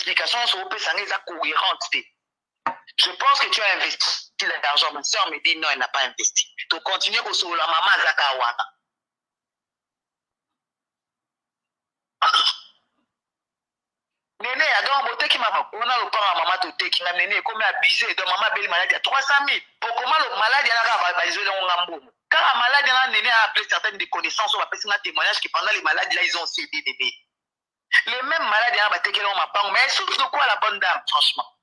explication sur OP Sangé cohérente. Je pense que tu as investi l'argent. Ma soeur me dit non, elle n'a pas investi. Donc continue au solo la maman Zakawaka. Néné, donc beauté qui m'a on a le parent maman tout qui m'a néné comme abusé donc maman belle maladie à 300 000. Pour comment le malade n'a pas isolé en gambo. Car la malade a néné a appelé certaines des connaissances on va passer un témoignage que pendant les malades là ils ont cédé bébé. Les mêmes malades a battu qu'elle m'a pas mais elle souffre de quoi la bonne dame franchement.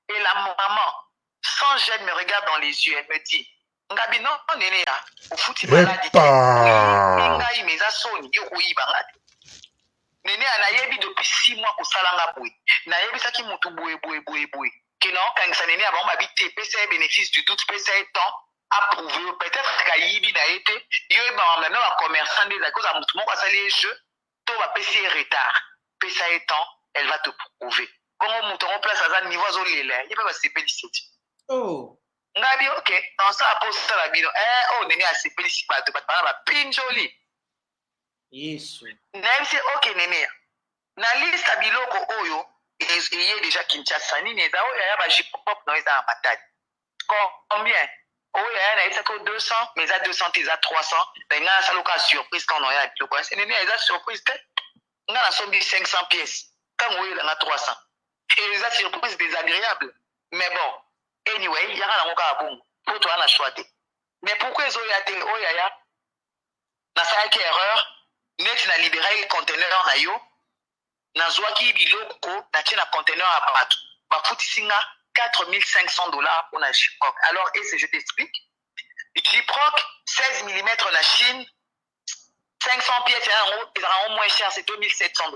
Et la maman sans gêne me regarde dans les yeux elle me dit Ngabi non néné là au foot maladie. Ngai mais ça sonne yo kuiba Néné anayebi depuis 6 mois au salanga boui. Nayebi ça qui moutou boui. Que non, quand ça néné avant m'habiter, PCA bénéfice du doute, PCA temps, approuvé. Peut-être qu'Ayibi n'a été, yo maintenant un commerçant des causes à moutou, moi, ça les jeux, tout va PCA retard. PCA temps, elle va te prouver. Comment mouton en place à un niveau zolé, il peut pas se féliciter. Oh. Ngabi, ok, dans ça, pose ça la bino. Oh, néné a se féliciter, tu vas pas la pinjoli. Yes. Nayebi ok néné. Na liste biloko oyo eye déjà Kinshasa nini eza oyo ya ba jipop no eza matadi. Combien? Oyo ya na eza ko 200 mais eza 200 eza 300 mais nga ça loka surprise quand on y a biloko. C'est nini eza surprise te. Nga na sombi 500 pièces. Quand oyo la 300. Et eza surprise désagréable. Mais bon, anyway, ya na ngoka bon. Pour toi na choisir. Mais pourquoi ezo ya te oyo ya na ça qui erreur net na libérer le conteneur na yo nazwaki biloko natie na conteneur à bato bafutisi nga $4,500 pour la Jiproc. Alors je t'explique. Jiproc 16 mm na Chine 500 pièces ils seront moins cher, c'est $2,700.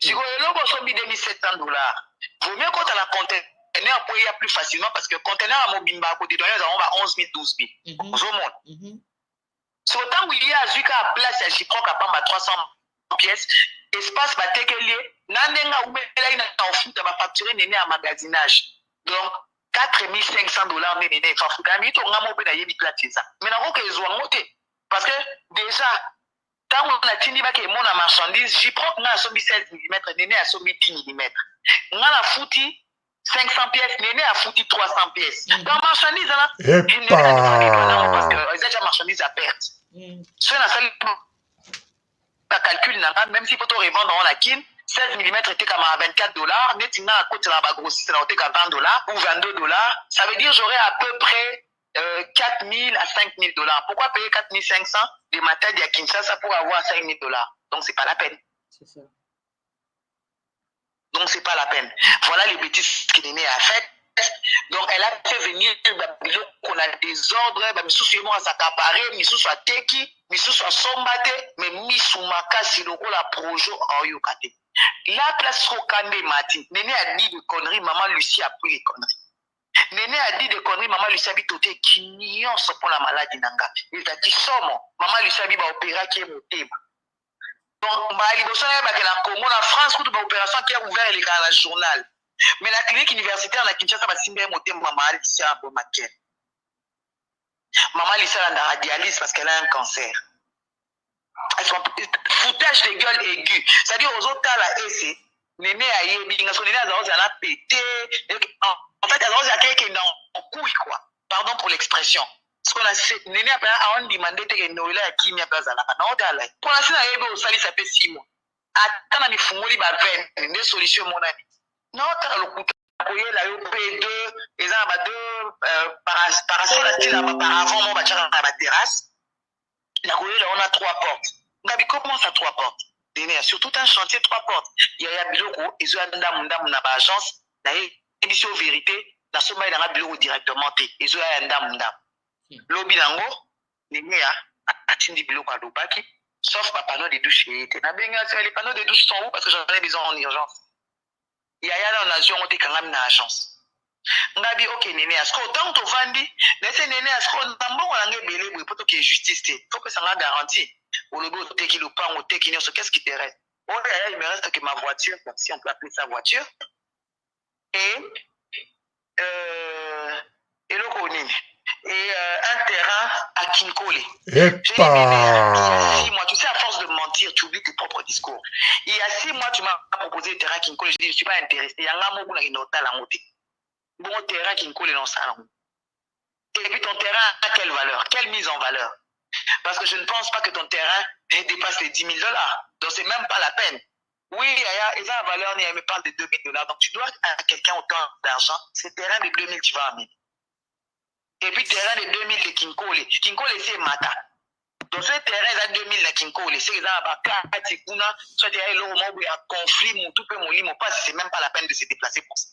Si vous avez sombi $2,700, vaut mieux quand tu as la conteneur pour y aller plus facilement parce que conteneur à Mobimba à côté de nous avons 11 000 12 000 au monde. C'est autant où il y a Zuka à place à Jiproc à Pamba 300 pièces espace batekelier nandenga ubela ina tafuta ba facturer néné à magasinage donc $4,500 néné fa fuka mi to ngamo be na yebi platisa mais na ko ezwa ngote parce que déjà tant on a tindi ba ke mona marchandise Jiproc na sombi 16 mm néné a sombi 10 mm nga la futi 500 pièces néné a futi 300 pièces dans marchandise là parce que ils déjà marchandise à perte soit na salle la calcul même si pour te revendre dans la kin 16 mm était comme à $24 netina à côté la grossiste là était à $20 ou $22 ça veut dire j'aurais à peu près 4 000 à 5 000 $. Pourquoi payer 4 500 des matériels à Kinshasa pour avoir 5 000 $? Donc c'est pas la peine. C'est ça. Donc c'est pas la peine. Voilà les bêtises qu'il est à faire. Donc elle a fait venir qu'on a des ordres, mais sous moi ça s'accaparer, mais sous soit teki, mais sous soit sombate, mais mis sous ma casse le la projo en yokate. La place au Kande Mati, Néné a dit des conneries, maman Lucie a pris les conneries. Néné a dit des conneries, maman Lucie a dit tout est qui nuance pour la maladie nanga. Il a dit somme, maman Lucie a dit bah opéra qui est monté. Donc bah il faut savoir que la Congo, la France, toute opération qui a ouvert les gars à la journal. Mais la clinique universitaire na Kinshasa ba simbe moté maman Alicia bon maquette. Maman Alicia a la radialyse parce qu'elle a un cancer. Foutage de gueule aigu. C'est-à-dire aux autres cas là c'est Néné a yebi nga so Néné a pété. En fait elle a quelqu'un dans couille quoi. Pardon pour l'expression. Ce qu'on a fait Néné a demandé que Noël a qui m'a pas là. Non dala. Pour la sina yebi au sali ça fait 6 mois. Atana ni fungoli ba 20 des solutions mon ami. Non, tu as le coup de la P2, ils ont deux parasols auparavant, on va dire à la terrasse. La coulée, là, on a 3 portes. Gabi, comment ça 3 portes? Sur tout un chantier, 3 portes. Il y a Biloko, ils ont un agence, édition vérité, dans ce moment, il y a un bureau directement. Ils ont un dame. Lobby Nango, Néné a Tindi Biloko à Lobaki, sauf ma panneau de douche. Les panneaux de douche sont où parce que j'en ai besoin en urgence. Il y a une nation qui est une agence. Ngabi ok Néné est-ce que autant to vandi laissez Néné est-ce qu'on tambo on a belé pour que justice faut que ça la garantie au logo te qui le pas au te qui qu'est-ce qui te reste? Oh il me reste que ma voiture si on peut appeler ça voiture et le connaît et un terrain à Kinkole. Epa. J'ai dit, Néné, il y a 6 mois, tu sais, à force de mentir, tu oublies tes propres discours. Il y a 6 mois, tu m'as proposé le terrain à Kinkole. Je dis, je ne suis pas intéressé. Il y a un mot qui est la montée. Bon, terrain Kinkole dans salon. Et puis ton terrain a quelle valeur? Quelle mise en valeur? Parce que je ne pense pas que ton terrain dépasse les $10 000. Donc, c'est même pas la peine. Oui, il y a une valeur, mais parle de $2 000. Donc, tu dois à quelqu'un autant d'argent. C'est terrain de 2 000, tu vas amener. Et puis, terrain de 2 000 de Kinkole. Kinkole, c'est Mata. Donc, ce terrain est à 2 000 de Kinkole. C'est ça, soit il y a un conflit, c'est même pas la peine de se déplacer pour ça.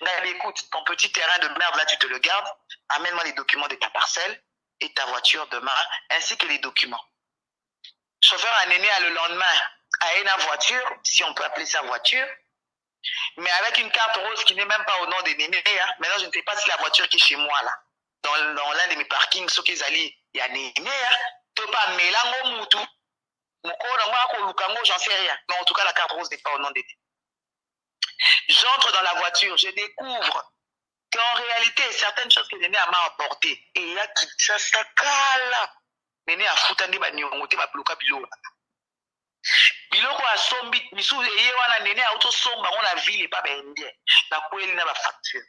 Mais écoute, ton petit terrain de merde, là, tu te le gardes. Amène-moi les documents de ta parcelle et ta voiture demain, ainsi que les documents. Chauffeur a Néné le lendemain à une voiture, si on peut appeler ça voiture, mais avec une carte rose qui n'est même pas au nom de Néné. Hein. Maintenant, je ne sais pas si la voiture qui est chez moi, là, dans l'un de mes parkings, ce qu'ils allaient, il y a Néné, hein. Tu pas Mélango Moutou, j'en sais rien. Mais en tout cas, la carte rose n'est pas au nom de Néné. J'entre dans la voiture, je découvre qu'en réalité, certaines choses que Néné m'a apportées, et il y a qui ça là. Néné a foutandi ba nyongote ba bloka biloko. Biloko a sombi, misu eye wana Néné a auto somba on la ville et pas bendie. Na kweli na ba facture.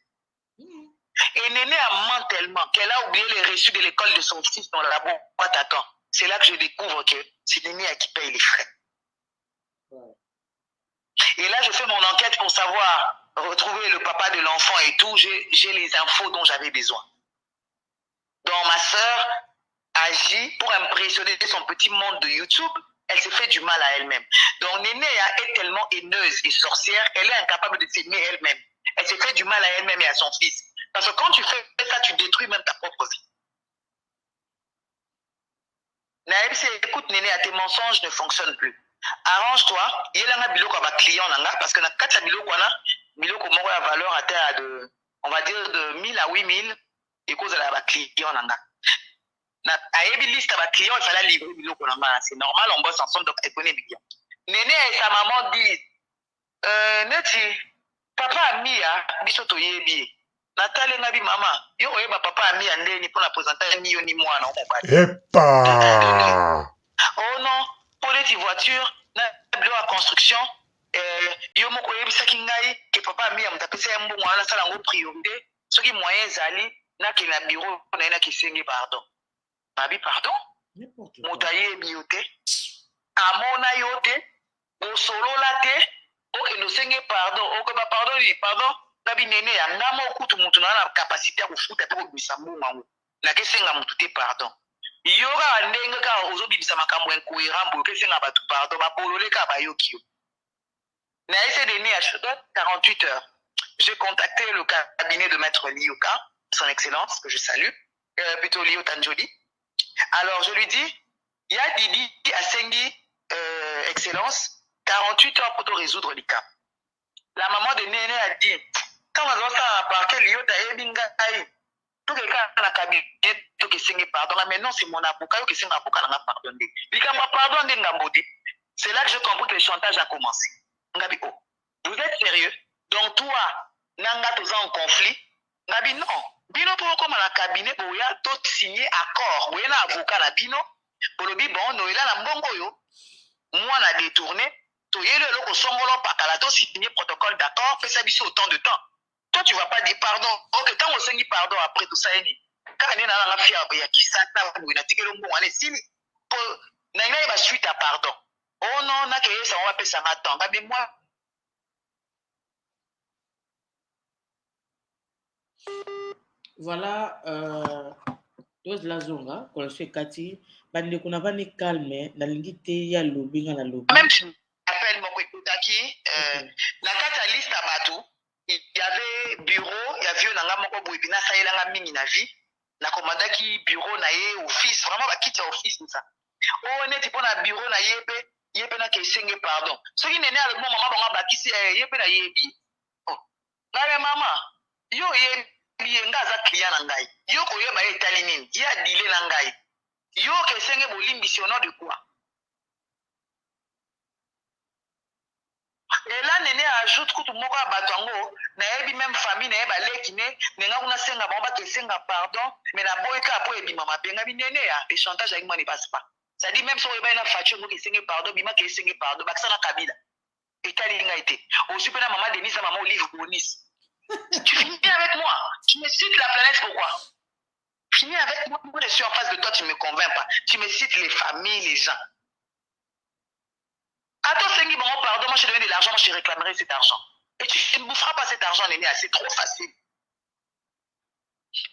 Et Néné a ment tellement qu'elle a oublié les reçus de l'école de son fils dans la boîte à temps. C'est là que je découvre que c'est Néné qui paye les frais. Et là, je fais mon enquête pour savoir retrouver le papa de l'enfant et tout. J'ai les infos dont j'avais besoin. Donc, ma sœur agit pour impressionner son petit monde de YouTube. Elle se fait du mal à elle-même. Donc, Néné est tellement haineuse et sorcière, elle est incapable de s'aimer elle-même. Elle se fait du mal à elle-même et à son fils. Parce que quand tu fais ça, tu détruis même ta propre vie. Naël, écoute, Néné, tes mensonges ne fonctionnent plus. Arrange-toi, il y a un biloko à client, parce que dans 4 biloko, biloko a valeur à terre de, on va dire, de 1000 à 8000, et cause de la client. À une liste de clients, il fallait livrer biloko. C'est normal, on bosse ensemble, donc elle connaît bien. Néné et sa maman disent, Neti, papa a mis à bisoto yebi. Nathalie Nabi maman, yo oyeba papa a mis à ndeni pour la présenter ni yo ni moi non. Epa. Oh non, pour les voitures, na bureau à construction, yo moko yebisaki ngai que papa a mis à mtapesa ya mbongo wana sala ngo priorité, soki moyen zali na ke na bureau na ina kisengi pardon. Nabi pardon? Moto ayebi yo te, amona yo te, osolola te, oke nosenge pardon, oke ba pardon ni pardon. Nabi Néné ya ngama okutu mutu na la capacité ya kofuta pe kobisa mbongo na kesenga mutu te pardon. Yoga ndenge ka ozobibisa makambo incohérent bo kesenga batu pardon ba polole ka ba yokio. Na essaie de à 48 heures. J'ai contacté le cabinet de maître Lioka, son excellence que je salue, plutôt Lio Tanjoli. Alors je lui dis, il y a Didi à Sengi excellence 48 heures pour te résoudre les cas. La maman de Néné a dit quand on a ça parquet Lio Taebinga tout quelqu'un dans la cabinet tout que c'est pardon mais non c'est mon avocat qui c'est avocat n'a pas pardonné il a pardonné ngamboté c'est là que je comprends que le chantage a commencé ngabi oh vous êtes sérieux donc toi nanga tous en conflit ngabi non bino pour comme la cabinet pour y a tout signé accord oui na avocat na bino pour le bi bon no il a la mbongo yo moi la détourné to yele loko songolo pakala to signé protocole d'accord fait ça biso autant de temps. Toi, tu ne vas pas dire pardon. Ok, quand on se dit pardon après tout ça, quand on est dans la fière, il y a qui s'attend, il y a qui s'attend, il y a suite à pardon. Oh non, on a que ça, on va payer ça maintenant. Mais moi. Voilà, dose la zone, quand je suis Cathy, bande qu'on a pas ni calme, la lingite ya lobby dans la lobby. Même si appelle mon Koutaki, la carte liste à bateau. Il y avait bureau, il y avait un moko boibina ça y est la mingi na vie na commanda qui bureau na yé office vraiment ba kiti office ça oh on est pour na bureau na yépe na kesenge pardon ce qui n'est à le moment maman ba kisi yépe na yébi oh na maman yo yébi ngaza client na ngai yo ko yeba etali nini ya dile na ngai yo kesenge bolimbi si au nom de quoi Et là, Néné ajoute que tout le monde a batango, n'a même famille, n'a pas l'équiné, n'a pas senga bomba qui senga pardon, mais n'a pas eu qu'à pour ébi maman, bien gabi Néné, les chantages avec moi ne passe pas. Ça dit même si on est une facture, qui senga pardon, bima qui senga pardon, bah ça n'a Kabila. Et t'as été. Aussi, maman Denise, maman Olive Bonis. Tu finis avec moi. Tu me cites la planète, pourquoi? Finis avec moi. Moi, je suis en face de toi, tu ne me convaincs pas. Tu me cites les familles, les gens. Attends, Sengi, bon, pardon, moi, je te donne de l'argent, moi, je réclamerai cet argent. Et tu ne boufferas pas cet argent, Néné, c'est trop facile.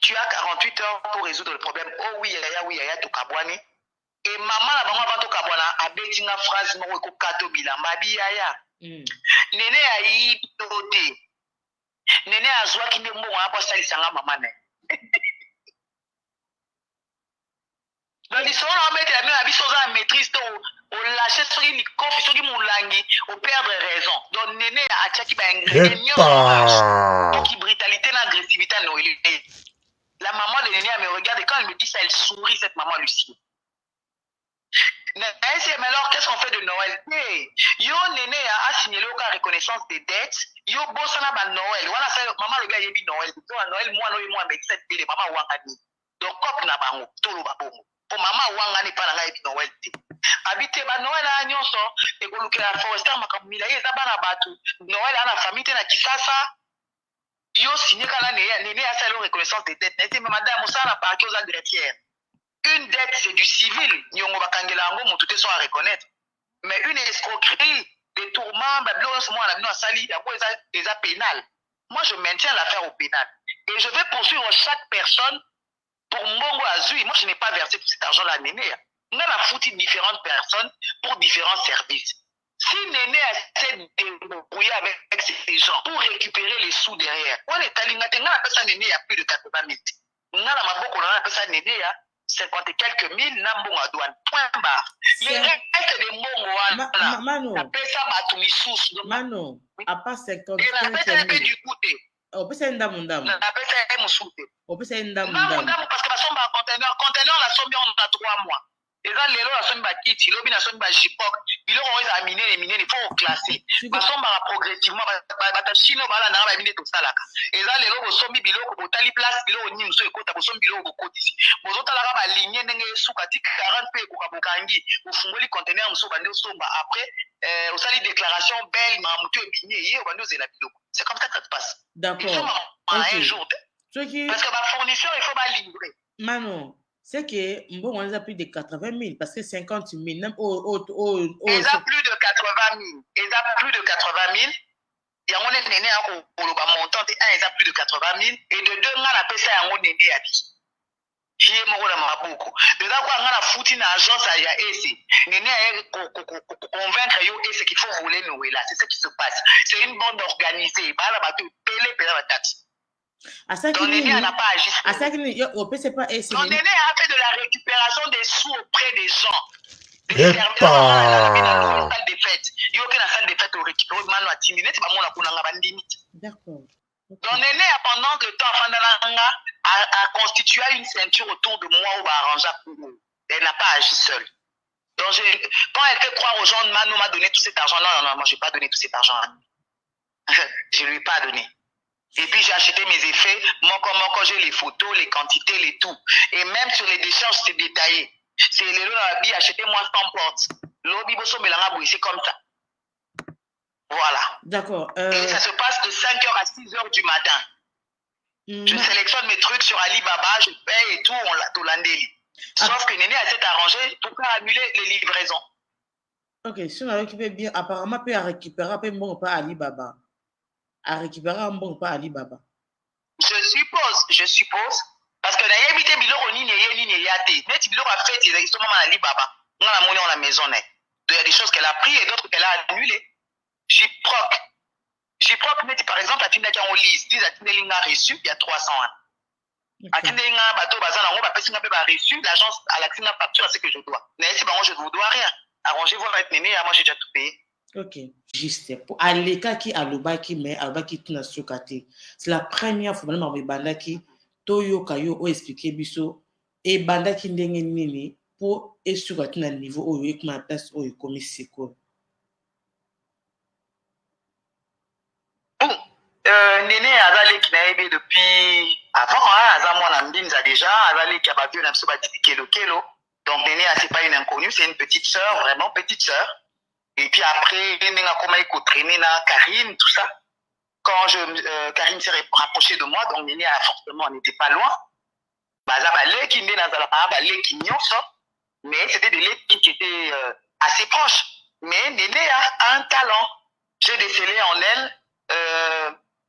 Tu as 48 heures pour résoudre le problème. Oh oui, yaya, Tokabwani. Et maman, la maman, avant Tokabwana, a bêti une phrase, moi, ko kato bilamba, bi yaya. Néné a y doté. Néné a zoa qui ne mou, on a pas sali sanga maman. Donc, ils sont en mettre la main à biso en maîtrise, on lâche sur une coffre, sur une moulangi, on perdre raison. Donc, Néné a tchaki ba ingrédient, donc, brutalité, l'agressivité, la maman de Néné, elle me regarde et quand elle me dit ça, elle sourit, cette maman Lucie. Mais alors, qu'est-ce qu'on fait de Noël? Yo, Néné a signé le cas reconnaissance des dettes. Yo, bossana ba Noël. Voilà, maman le gars, il dit Noël. Noël, moi, mais cette télé, maman Wangani. Donc, cop na bango, tolo ba bongo. Pour maman Wangani, pas la gaïbi Noël. Habité ba Noël à Nyonso, et pour le la forestière, ma kamila, yé zabana batu. Noël à la famille, na Kisasa. Yo, signé quand la Néné a signé reconnaissance des dettes. N'était madame, ça n'a pas aux agressières. Une dette, c'est du civil. Nyongo bakangela ango, mon tout est à reconnaître. Mais une escroquerie, des tourments, déjà pénal. Moi, je maintiens l'affaire au pénal. Et je vais poursuivre chaque personne pour Mbongo Azui. Moi, je n'ai pas versé tout cet argent à Néné. On a foutu différentes personnes pour différents services. Si Néné essaie de débrouiller avec ces gens pour récupérer les sous derrière, on est à l'Ingatenga, on appelle ça Néné, il y a plus de 80 000. On a la maboko, on appelle ça Néné, 50 et quelques mille, Nambon à douane. Point barre. Les restes des Mbongo, Mano. appelle ça Batumisous. Mano, à part 50 et on appelle ça du côté. On peut faire un damundam. On appelle ça un moussoute. On peut faire un damundam. Parce que la somme en conteneur. Conteneur, la somme, on a 3 mois. Et là, les lots, la somme va quitter. L'objet, la somme va jipok. Ils ont à miner, il faut classer. La somme va progressivement. La chino, va la miner tout ça là. Et là, les lots, somme, bilo, au tali place, bilo, au nimso, et côte, au somme, bilo, au côté ici. Aux autres, là, va ligner, n'engé, soukati, 40 p, au kabukangi, au fungoli, conteneur, au somme, au somme, après, au sali déclaration, belle, mamoutou, et bigné, au bandou, et la bilo. C'est comme ça que ça se passe. D'accord. Un jour. Parce que ma fournisseur, il faut pas livrer. Manon, c'est que bon, on a plus de 80 000 parce que 50 000, même ils ont plus de 80 000. Ils ont plus de 80 000. Il y a un néné à montant de 1, ils ont plus de 80 000. Et de 2, on a appelé ça un néné à vie. Qui est mort dans ma boucle. De là, on a foutu une agence à Yaesi. Néné a convaincre ce qu'il faut voler nous là. C'est ce qui se passe. C'est une bande organisée. Bah, là, tu payes la taxe. Ton Néné n'a pas agi. Ton Néné a fait de la récupération des sous auprès des gens. Des serviteurs dans la salle des fêtes. Il y a aucune salle des fêtes au récupéré de mano à Timine. C'est pas moi la D'accord. Ton Néné, pendant que le temps, a constitué une ceinture autour de moi ou arrangé pour nous. Elle n'a pas agi seule. Donc, quand elle fait croire aux gens, Mano m'a donné tout cet argent. Non, moi, je n'ai pas donné tout cet argent. Je ne lui ai pas donné. Et puis j'ai acheté mes effets, moi quand j'ai les photos, les quantités, les tout. Et même sur les décharges, c'est détaillé. C'est les lots à billes, achetez-moi 100 portes. L'obi bosso melanga c'est comme ça. Voilà. D'accord. Et ça se passe de 5h à 6h du matin. Je sélectionne mes trucs sur Alibaba, je paye et tout, on l'a tout landé. Sauf que Néné a s'est arrangé pour faire annuler les livraisons. Ok, si on a récupéré bien, apparemment, peut récupérer, peut bon pas Alibaba. À récupérer un bon pas Alibaba. Je suppose. Parce que d'ailleurs, il y a des biloko ni yate. Mais si biloko a fait, il y a justement Alibaba. On a monnaie, on a maison. Il y a des choses qu'elle a pris et d'autres qu'elle a annulées. Jiproc, par exemple, à Tindaki en lise. Dis à Tindeling a reçu, il y a 300 ans. À Tindeling a bateau, bazan, on va passer un peu reçu. L'agence à la Tina facture à ce que je dois. Mais si moi, je ne vous dois rien. Arrangez-vous avec Néné, moi, j'ai déjà tout payé. Ok, juste pour aller qui a l'obaki mais albaki tout na sukate. C'est la première fois que je bandaki toyo kayo o expliquer biso et bandaki ndenge nini pour esukate na niveau oyo ekuma place oyo komi seko. Néné azali qui n'a aidé depuis avant, Azamon Ambinza déjà, azali qui a battu un petit kelo kelo. Donc Néné, c'est pas une inconnue, c'est une petite sœur, vraiment petite sœur. Et puis après, Néné a commencé à traîner na Karine, tout ça. Quand Karine s'est rapprochée de moi, donc Néné a forcément, on n'était pas loin. Mais c'était des lèvres qui étaient assez proches. Mais Néné a un talent. J'ai décelé en elle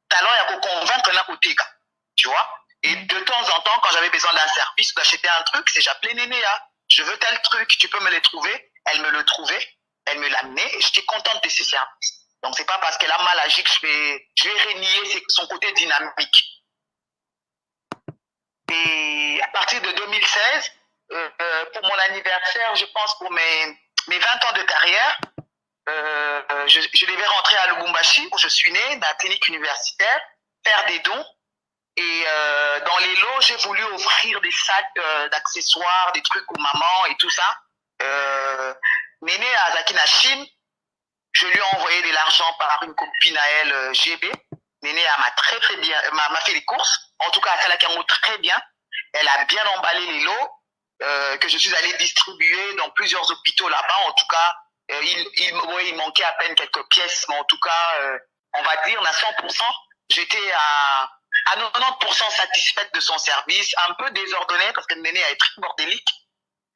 talent à convaincre na Koteka. Tu vois? Et de temps en temps, quand j'avais besoin d'un service ou d'acheter un truc, c'est j'appelais Nénéa. Je veux tel truc, tu peux me le trouver. Elle me le trouvait, elle me l'amenait et j'étais contente de ses services. Donc c'est pas parce qu'elle a mal agi que je vais renier son côté dynamique. Et à partir de 2016, pour mon anniversaire, je pense pour mes 20 ans de carrière, je devais rentrer à Lubumbashi, où je suis né, dans la clinique universitaire, faire des dons. Et dans les lots, j'ai voulu offrir des sacs d'accessoires, des trucs aux mamans et tout ça. Néné à Zakina Chine, je lui ai envoyé de l'argent par une copine à elle, GB. Néné m'a très bien, m'a fait les courses. En tout cas, elle a très bien. Elle a bien emballé les lots que je suis allé distribuer dans plusieurs hôpitaux là-bas. En tout cas, il manquait à peine quelques pièces, mais en tout cas, on va dire, à 100%, j'étais à 90% satisfaite de son service, un peu désordonnée parce que Néné est très bordélique,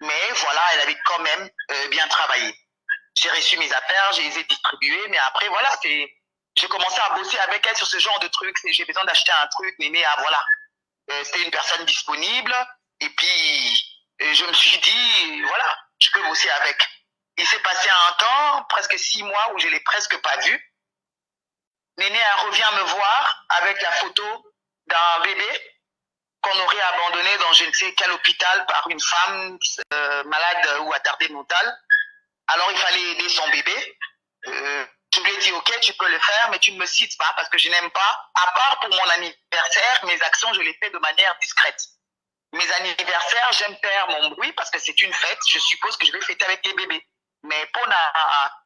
mais voilà, elle avait quand même bien travaillé. J'ai reçu mes affaires, je les ai distribuées, mais après, voilà, j'ai commencé à bosser avec elle sur ce genre de trucs. J'ai besoin d'acheter un truc, Néné, voilà. C'était une personne disponible, et puis je me suis dit, voilà, je peux bosser avec. Il s'est passé un temps, presque 6 mois, où je ne l'ai presque pas vu. Néné revient me voir avec la photo d'un bébé qu'on aurait abandonné dans je ne sais quel hôpital par une femme malade ou attardée mentale. Alors il fallait aider son bébé. Je lui ai dit, ok, tu peux le faire, mais tu ne me cites pas parce que je n'aime pas. À part pour mon anniversaire, mes actions, je les fais de manière discrète. Mes anniversaires, j'aime faire mon bruit parce que c'est une fête. Je suppose que je vais fêter avec les bébés. Mais pour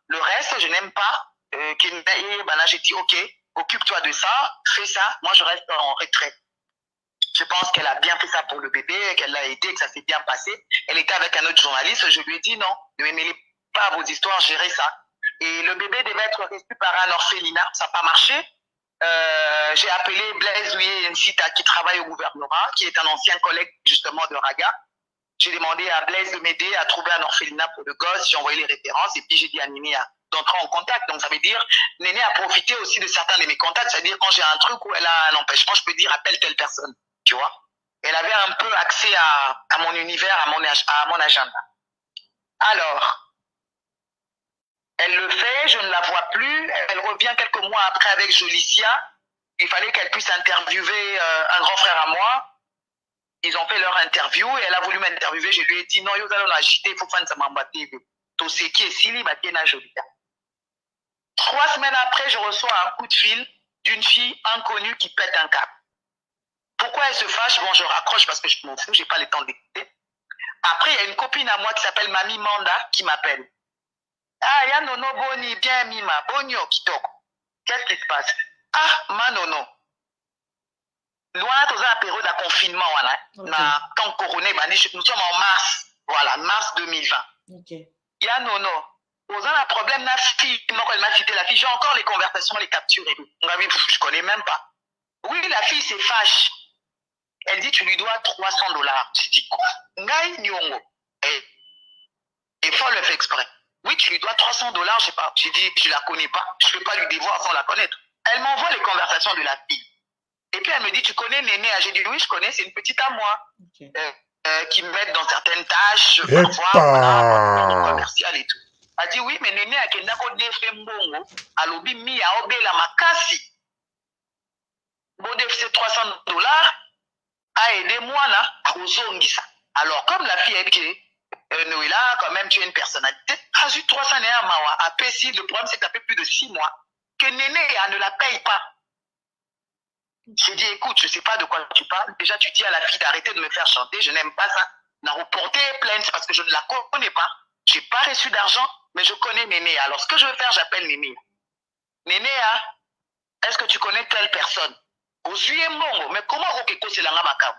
le reste, je n'aime pas. Là, j'ai dit, ok, occupe-toi de ça, fais ça. Moi, je reste en retrait. Je pense qu'elle a bien fait ça pour le bébé, qu'elle l'a aidé, que ça s'est bien passé. Elle était avec un autre journaliste. Je lui ai dit, non, ne me mêlez pas à vos histoires, gérez ça. Et le bébé devait être reçu par un orphelinat. Ça n'a pas marché. J'ai appelé Blaise Nsita qui travaille au gouvernement, qui est un ancien collègue justement de Raga. J'ai demandé à Blaise de m'aider à trouver un orphelinat pour le gosse. J'ai envoyé les références et puis j'ai dit à Néné d'entrer en contact. Donc ça veut dire, Néné a profité aussi de certains de mes contacts. C'est-à-dire quand j'ai un truc où elle a un empêchement, je peux dire appelle telle personne. Tu vois? Elle avait un peu accès à mon univers, à mon agenda. Alors, elle le fait, je ne la vois plus. Elle revient quelques mois après avec Jolicia. Il fallait qu'elle puisse interviewer un grand frère à moi. Ils ont fait leur interview et elle a voulu m'interviewer. Je lui ai dit non, vous allez l'agiter, il faut faire ça m'embatter. Tout ce qui est Sili, Batiena Jolicia. 3 semaines après, je reçois un coup de fil d'une fille inconnue qui pète un câble. Pourquoi elle se fâche? Bon, je raccroche parce que je m'en fous, j'ai pas le temps d'écouter. Après, il y a une copine à moi qui s'appelle Mamie Manda qui m'appelle. Ah, ya nono boni, bien mima, bonio kitoko. Qu'est-ce qui se passe? Ah, ma nono. Loin, dans la période de confinement, voilà. Na temps couronné, nous sommes en mars. Voilà, mars 2020. Okay. Ya nono. Posant un problème, la fille, elle m'a cité la fille, j'ai encore les conversations, les captures et tout. Je connais même pas. Oui, la fille se fâche. Elle dit, tu lui dois $300. J'ai dit, quoi? Ngai Nyongo. Et faut le faire exprès. Oui, tu lui dois $300, je sais pas. J'ai dit, je la connais pas. Je peux pas lui devoir sans la connaître. Elle m'envoie les conversations de la fille. Et puis elle me dit, tu connais Néné? J'ai dit, oui, je connais, c'est une petite à moi. Okay. Qui me met dans certaines tâches, parfois, voilà, commerciales et tout. Elle dit, oui, mais Néné a kenda ko defe mbongo, alobi mi a obe la makasi. Bon, c'est $300, a aidé moi là, à ozongisa. Alors, comme la fille a dit, Noëlla, quand même, tu es une personnalité. Ajoute 300 à Mawa. Après, si le problème, c'est que ça fait plus de 6 mois que Néné ne la paye pas. J'ai dit, écoute, je ne sais pas de quoi tu parles. Déjà, tu dis à la fille d'arrêter de me faire chanter. Je n'aime pas ça. N'a reporté plainte parce que je ne la connais pas. Je n'ai pas reçu d'argent, mais je connais Néné. Alors, ce que je veux faire, j'appelle Néné. Néné, est-ce que tu connais telle personne? Ozui mbongo, mais comment okeko c'est langa makam?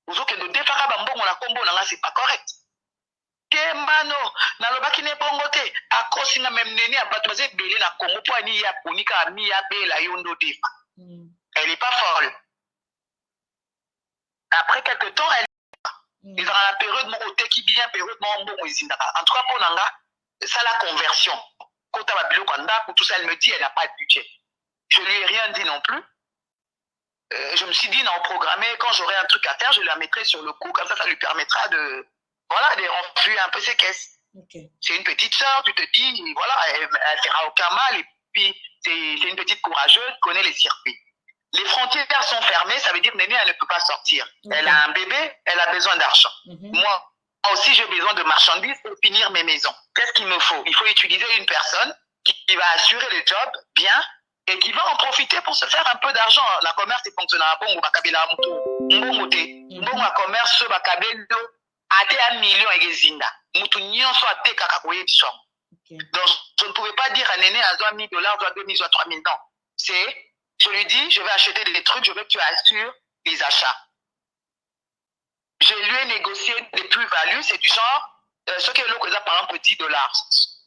Ozoke de defaka bambongo na kombo nanga, c'est pas correct. Ke mano, na lobaki ne bongo te, akosinga même nene ya bato baze belé na Congo po ani ya ponika ami ya bela yondo defa. Elle est pas folle. Après quelques temps, elle est dans la période mon côté qui bien période mon bon en tout cas pour nanga, ça la conversion. Kota babilo kanda, pour tout ça elle me dit elle n'a pas de budget. Je lui ai rien dit non plus. Je me suis dit non, programmé quand j'aurai un truc à faire, je la mettrai sur le coup, comme ça lui permettra de voilà, de renflouer un peu ses caisses. Okay. C'est une petite sœur, tu te dis, voilà, elle fera aucun mal, et puis c'est une petite courageuse, connaît les circuits. Les frontières sont fermées, ça veut dire Néné, elle ne peut pas sortir. Okay. Elle a un bébé, elle a besoin d'argent. Moi aussi, j'ai besoin de marchandises pour finir mes maisons. Qu'est-ce qu'il me faut? Il faut utiliser une personne qui va assurer le job bien et qui va en profiter pour se faire un peu d'argent. La commerce, c'est fonctionnel. Bon, la commerce, ate un million egezinda mutu nyonso ate kaka koye biso. Donc je ne pouvais pas dire à Néné à $1 000, $2 000, 3 000 ans. C'est, je lui dis, je vais acheter des trucs, je veux que tu assures les achats. Je lui ai négocié des plus-values, c'est du genre, ce qui est là, par exemple, $10.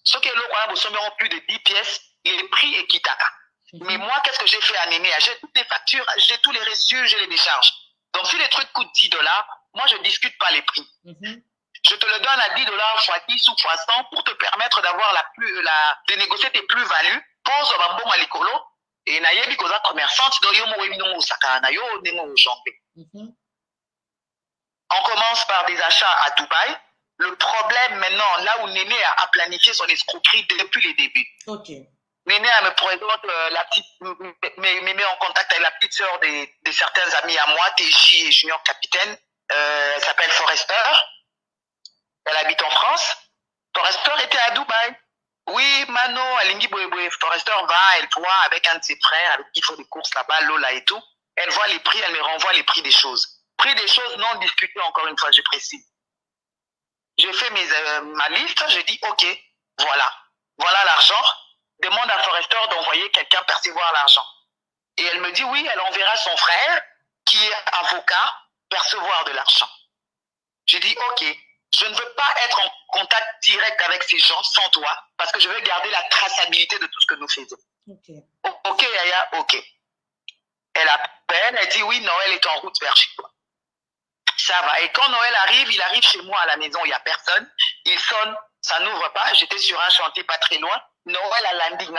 Ce qui est là, vous auront plus de 10 pièces, les prix est kitaka. Mais moi, qu'est-ce que j'ai fait à Néné? J'ai toutes les factures, j'ai tous les reçus, j'ai les décharges. Donc si les trucs coûtent $10, moi, je ne discute pas les prix. Je te le donne à $10 fois 10 ou fois 100 pour te permettre d'avoir de négocier tes plus-values. Pose un bon à l'écolo. Et nayebi koza commerçante, donc yo mo webino osaka na yo nengo ojambe. On commence par des achats à Dubaï. Le problème maintenant, là où Néné a planifié son escroquerie depuis les débuts. Okay. Néné me présente la petite, me met en contact avec la petite sœur de certains amis à moi, TJ et Junior Capitaine. Elle s'appelle Forrester. Elle habite en France. Forrester était à Dubaï. Oui, Mano, Alingi Boé, Forrester va, elle voit avec un de ses frères, avec qui il faut des courses là-bas, Lola et tout. Elle voit les prix, elle me renvoie les prix des choses. Prix des choses non discutées, encore une fois, je précise. Je fais ma liste, je dis, ok, voilà l'argent. Demande à Forrester d'envoyer quelqu'un percevoir l'argent. Et elle me dit, oui, elle enverra son frère, qui est avocat, percevoir de l'argent. Je dis, ok, je ne veux pas être en contact direct avec ces gens sans toi, parce que je veux garder la traçabilité de tout ce que nous faisons. Ok, Yaya, ok. Elle appelle, elle dit, oui, Noël est en route vers chez toi. Ça va. Et quand Noël arrive, il arrive chez moi à la maison, il n'y a personne. Il sonne, ça n'ouvre pas. J'étais sur un chantier pas très loin. Noël à Landing.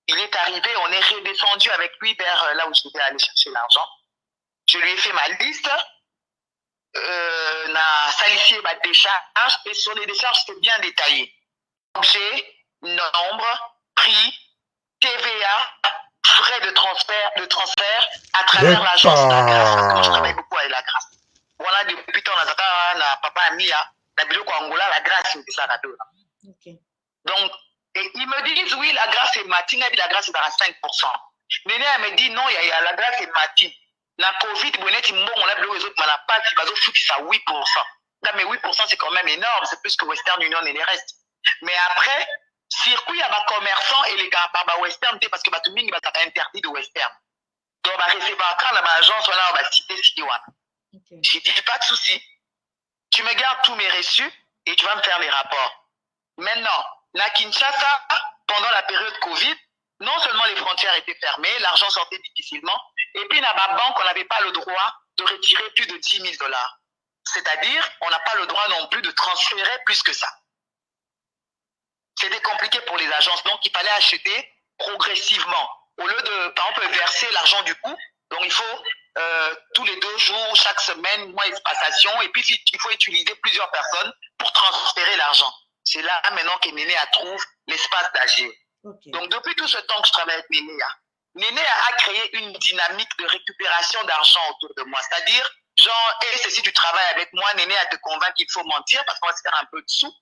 Il est arrivé, on est redescendu avec lui vers là où je devais aller chercher l'argent. Je lui ai fait ma liste. Na salifié ma décharge. Et sur les décharges, c'était bien détaillé. Objet, nombre, prix, TVA, frais de transfert à travers l'agence de la grâce. Moi, je travaille beaucoup avec la grâce. Voilà, depuis ton na papa Amia, na biloko Angola, la grâce, c'est ça, okay. Donc, et ils me disent, oui, la grâce est matinée, et la grâce est à 5%. Néné, elle me dit, non, la grâce est matinée. La Covid, on a bloqué les autres, mais la pâte, il va fixer à 8%. Là, mais 8%, c'est quand même énorme, c'est plus que Western Union et les restes. Mais après, circuit, il y a des commerçants et les gars, par Western, parce que tout le monde est interdit de Western. Donc, on va recevoir quand l'agence, là, on va citer Sidiwana. Okay. Je dis, pas de souci. Tu me gardes tous mes reçus et tu vas me faire les rapports. Maintenant, la Kinshasa, pendant la période Covid, non seulement les frontières étaient fermées, l'argent sortait difficilement, et puis dans ma banque, on n'avait pas le droit de retirer plus de $10 000. C'est-à-dire, on n'a pas le droit non plus de transférer plus que ça. C'était compliqué pour les agences, donc il fallait acheter progressivement. Au lieu de, par exemple, verser l'argent du coup, donc il faut tous les 2 jours, chaque semaine, mois d'exploitation, et puis il faut utiliser plusieurs personnes pour transférer l'argent. C'est là maintenant que Néné trouve l'espace d'agir. Okay. Donc depuis tout ce temps que je travaille avec Néné, Néné a créé une dynamique de récupération d'argent autour de moi. C'est-à-dire, genre, et si tu travailles avec moi, Néné a te convaincre qu'il faut mentir parce qu'on va se faire un peu de sous.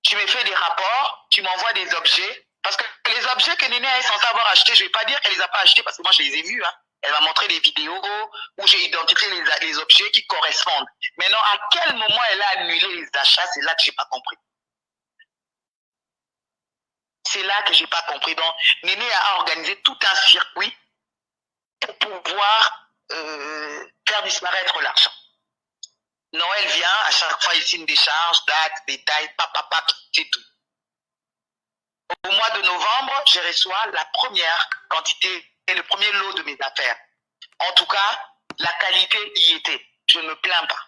Tu me fais des rapports, tu m'envoies des objets. Parce que les objets que Néné est censée avoir achetés, je ne vais pas dire qu'elle ne les a pas achetés parce que moi je les ai vus. Elle m'a montré des vidéos où j'ai identifié les objets qui correspondent. Maintenant, à quel moment elle a annulé les achats, c'est là que je n'ai pas compris. C'est là que j'ai pas compris. Donc, Néné a organisé tout un circuit pour pouvoir faire disparaître l'argent. Noël vient, à chaque fois il signe des charges, dates, détails, papa, c'est tout. Au mois de novembre, je reçois la première quantité et le premier lot de mes affaires. En tout cas, la qualité y était. Je ne me plains pas.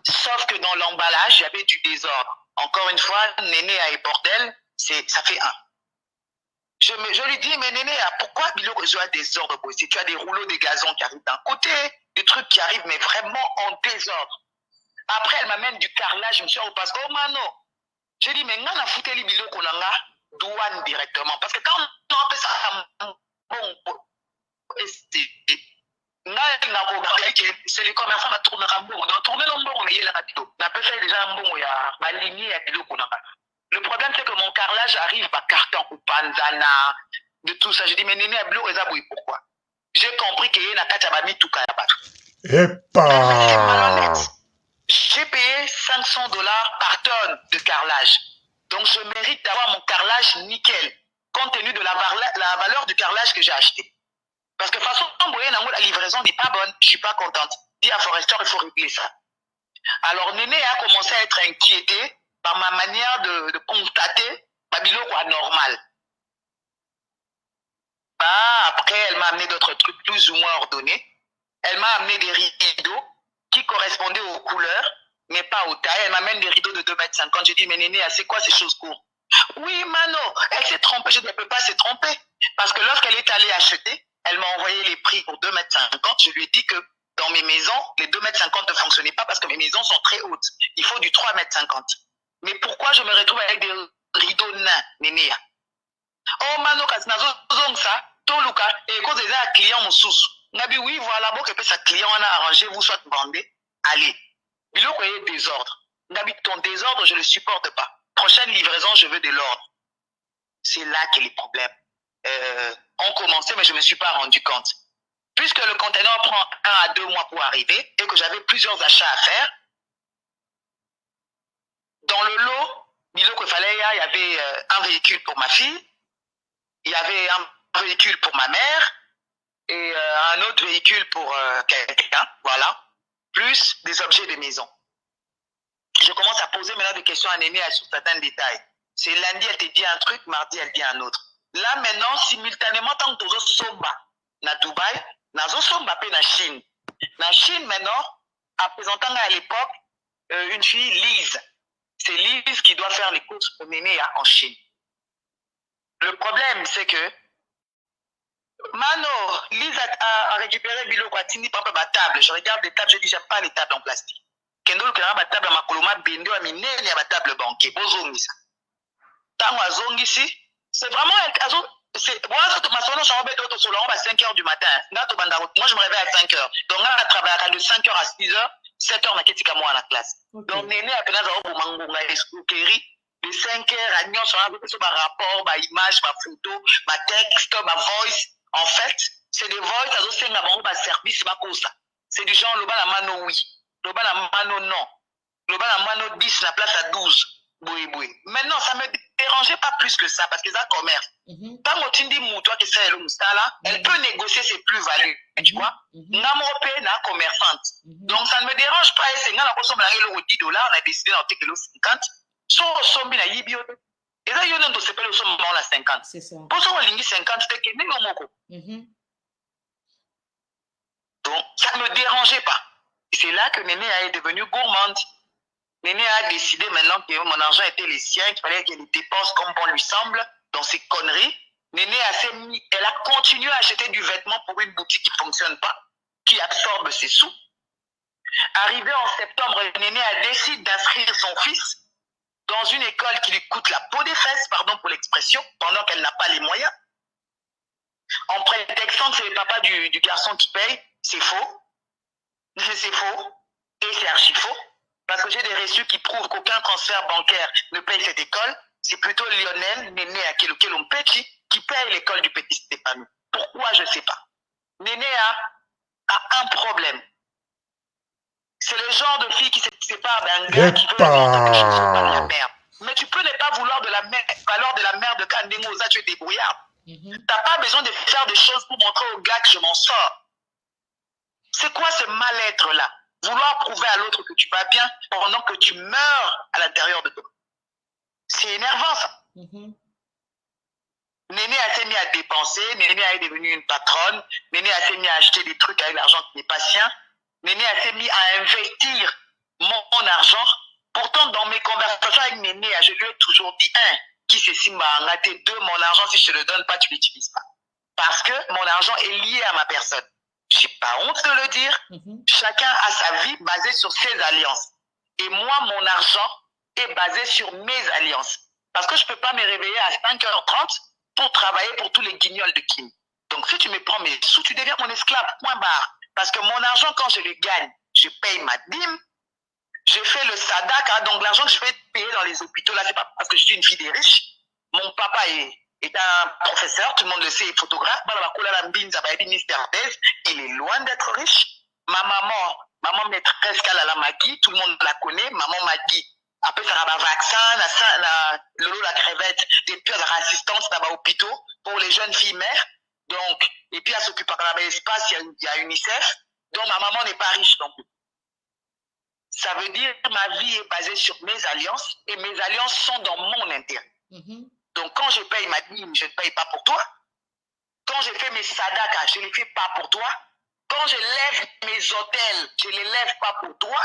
Sauf que dans l'emballage, il y avait du désordre. Encore une fois, Néné a et bordel, ça fait un. Je lui dis, mais Néné, pourquoi Bilo reçoit des ordres aussi? Tu as des rouleaux de gazon qui arrivent d'un côté, des trucs qui arrivent, mais vraiment en désordre. Après, elle m'amène du carrelage, je me suis dit, parce que, oh mano, j'ai dit, mais on a foutu les Bilo qu'on a douane directement. Parce que quand on appelle ça bon, c'est les commerçants qui tournent un bon. Dans tourner un bon, il y a la radio. On appelle ça déjà un bon, il y a ma lignée à Bilo qu'on a. Le problème, c'est que mon carrelage arrive par carton ou panzana, de tout ça. J'ai dit, mais Néné, à Bilo, pourquoi? J'ai compris qu'il y a une kachabami tout kayaba. C'est malhonnête. J'ai payé $500 par tonne de carrelage. Donc, je mérite d'avoir mon carrelage nickel, compte tenu de la valeur du carrelage que j'ai acheté. Parce que de toute façon, la livraison n'est pas bonne, je ne suis pas contente. Dis à Forester, il faut régler ça. Alors, Néné a commencé à être inquiété par ma manière de constater Babilo quoi normal. Après, elle m'a amené d'autres trucs plus ou moins ordonnés. Elle m'a amené des rideaux qui correspondaient aux couleurs, mais pas aux tailles. Elle m'amène des rideaux de 2,50 m. J'ai dit, mais Néné, c'est quoi ces choses courtes? Oui, Mano, elle s'est trompée. Je ne peux pas se tromper. Parce que lorsqu'elle est allée acheter, elle m'a envoyé les prix pour 2,50 m. Je lui ai dit que dans mes maisons, les 2,50 m ne fonctionnaient pas parce que mes maisons sont très hautes. Il faut du 3,50 m. Mais pourquoi je me retrouve avec des rideaux nains, Néné? Oh, Mano, quand je ça, Toluka, et quand j'ai un client, mon sous. Nabi, oui, voilà, bon, que sa client on a arrangé, vous soit bandé. Allez. Bilo, il y a désordre. Nabi, ton désordre, je ne le supporte pas. Prochaine livraison, je veux de l'ordre. C'est là que les problèmes ont commencé, mais je ne me suis pas rendu compte. Puisque le conteneur prend 1 à 2 mois pour arriver et que j'avais plusieurs achats à faire, dans le lot, Bilo, qu'il fallait, il y avait un véhicule pour ma fille, il y avait un véhicule pour ma mère, et un autre véhicule pour quelqu'un, voilà, plus des objets de maison. Je commence à poser maintenant des questions à Néné sur certains détails. C'est lundi, elle te dit un truc, mardi, elle dit un autre. Là, maintenant, simultanément, tant que tu as Somba, na Dubaï, na Somba, na Chine. Na Chine, maintenant, à présentant à l'époque, une fille, Lise. C'est Lise qui doit faire les courses pour Néné en Chine. Le problème, c'est que Mano, Lise a récupéré Bilo Kwatini par ma table. Je regarde les tables, je dis, j'aime pas les tables en plastique. Kendo le ma table à ma coloma bendo à mine à ma table banquée. Bozongisa. Tant à zongisi, c'est vraiment c'est moi ma sono sur d'autres sur à 5h du matin. Moi je me réveille à 5h. Donc on a travaillé de 5h à 6h, 7h na ketika moi à la classe. Donc Néné a peine à au mango na escroquerie. De 5h à Nyon sur ma rapport, ma image, ma photo, ma texte, ma voice. En fait, c'est des voices à aussi un service, c'est du genre le bas la mano oui, le bas la mano non, le bas la mano 10, la place à 12. Boui. Maintenant, ça ne me dérangeait pas plus que ça parce que c'est un commerce. Tant que tu dis toi qui sais elle peut négocier ses plus-values. Tu vois? Namopé, na commerçante. Donc ça ne me dérange pas. C'est quand la personne a eu le $10, on a décidé d'en take le 50. Sur sombi na yibio. Et là, il y a un s'appelle le sombi la 50. C'est ça. Pour ça, on a 50, c'est que n'est pas Donc, ça ne me dérangeait pas. Et c'est là que Néné est devenue gourmande. Néné a décidé maintenant que mon argent était les siens, qu'il fallait qu'elle dépense comme bon lui semble dans ses conneries. Néné elle a continué à acheter du vêtement pour une boutique qui ne fonctionne pas, qui absorbe ses sous. Arrivé en septembre, Néné a décidé d'inscrire son fils dans une école qui lui coûte la peau des fesses, pardon pour l'expression, pendant qu'elle n'a pas les moyens. En prétextant que c'est le papa du garçon qui paye, c'est faux. C'est faux. Et c'est archi faux. Parce que j'ai des reçus qui prouvent qu'aucun transfert bancaire ne paye cette école. C'est plutôt Lionel, Néné à lequel on paye, qui paye l'école du petit Stéphane. Pourquoi, je ne sais pas. Néné a un problème. C'est le genre de fille qui se sépare d'un gars qui veut lui quelque chose par la merde. Mais tu peux ne pas vouloir de la valeur de la mère de Kandengo, ça tu es débrouillard. T'as pas besoin de faire des choses pour montrer au gars que je m'en sors. C'est quoi ce mal-être-là? Vouloir prouver à l'autre que tu vas bien pendant que tu meurs à l'intérieur de toi. C'est énervant, ça. Néné a s'est mis à dépenser, Néné est devenue une patronne, Néné a s'est mis à acheter des trucs avec l'argent qui n'est pas sien, Néné a s'est mis à investir mon argent. Pourtant, dans mes conversations avec Néné, je lui ai toujours dit, qui c'est si m'a raté, deux, mon argent, si je ne te le donne pas, tu ne l'utilises pas. Parce que mon argent est lié à ma personne. Je n'ai pas honte de le dire. Chacun a sa vie basée sur ses alliances. Et moi, mon argent est basé sur mes alliances. Parce que je ne peux pas me réveiller à 5h30 pour travailler pour tous les guignols de Kim. Donc, si tu me prends mes sous, tu deviens mon esclave, point barre. Parce que mon argent, quand je le gagne, je paye ma dîme, je fais le sadaka, donc l'argent que je vais payer dans les hôpitaux, là, c'est pas parce que je suis une fille des riches. Mon papa est un professeur, tout le monde le sait, photographe. Il est loin d'être riche. Ma maman maîtresse Kalala Magui, tout le monde la connaît. Maman Magui, après ça a un vaccin, la crevette, des pièces d'assistance dans les hôpitaux pour les jeunes filles mères. Donc, et puis elle s'occupe de l'espace, il y a UNICEF. Donc ma maman n'est pas riche non plus. Ça veut dire que ma vie est basée sur mes alliances et mes alliances sont dans mon intérêt. Donc quand je paye ma dîme, je ne paye pas pour toi. Quand je fais mes sadakas, je ne les fais pas pour toi. Quand je lève mes hôtels, je ne les lève pas pour toi.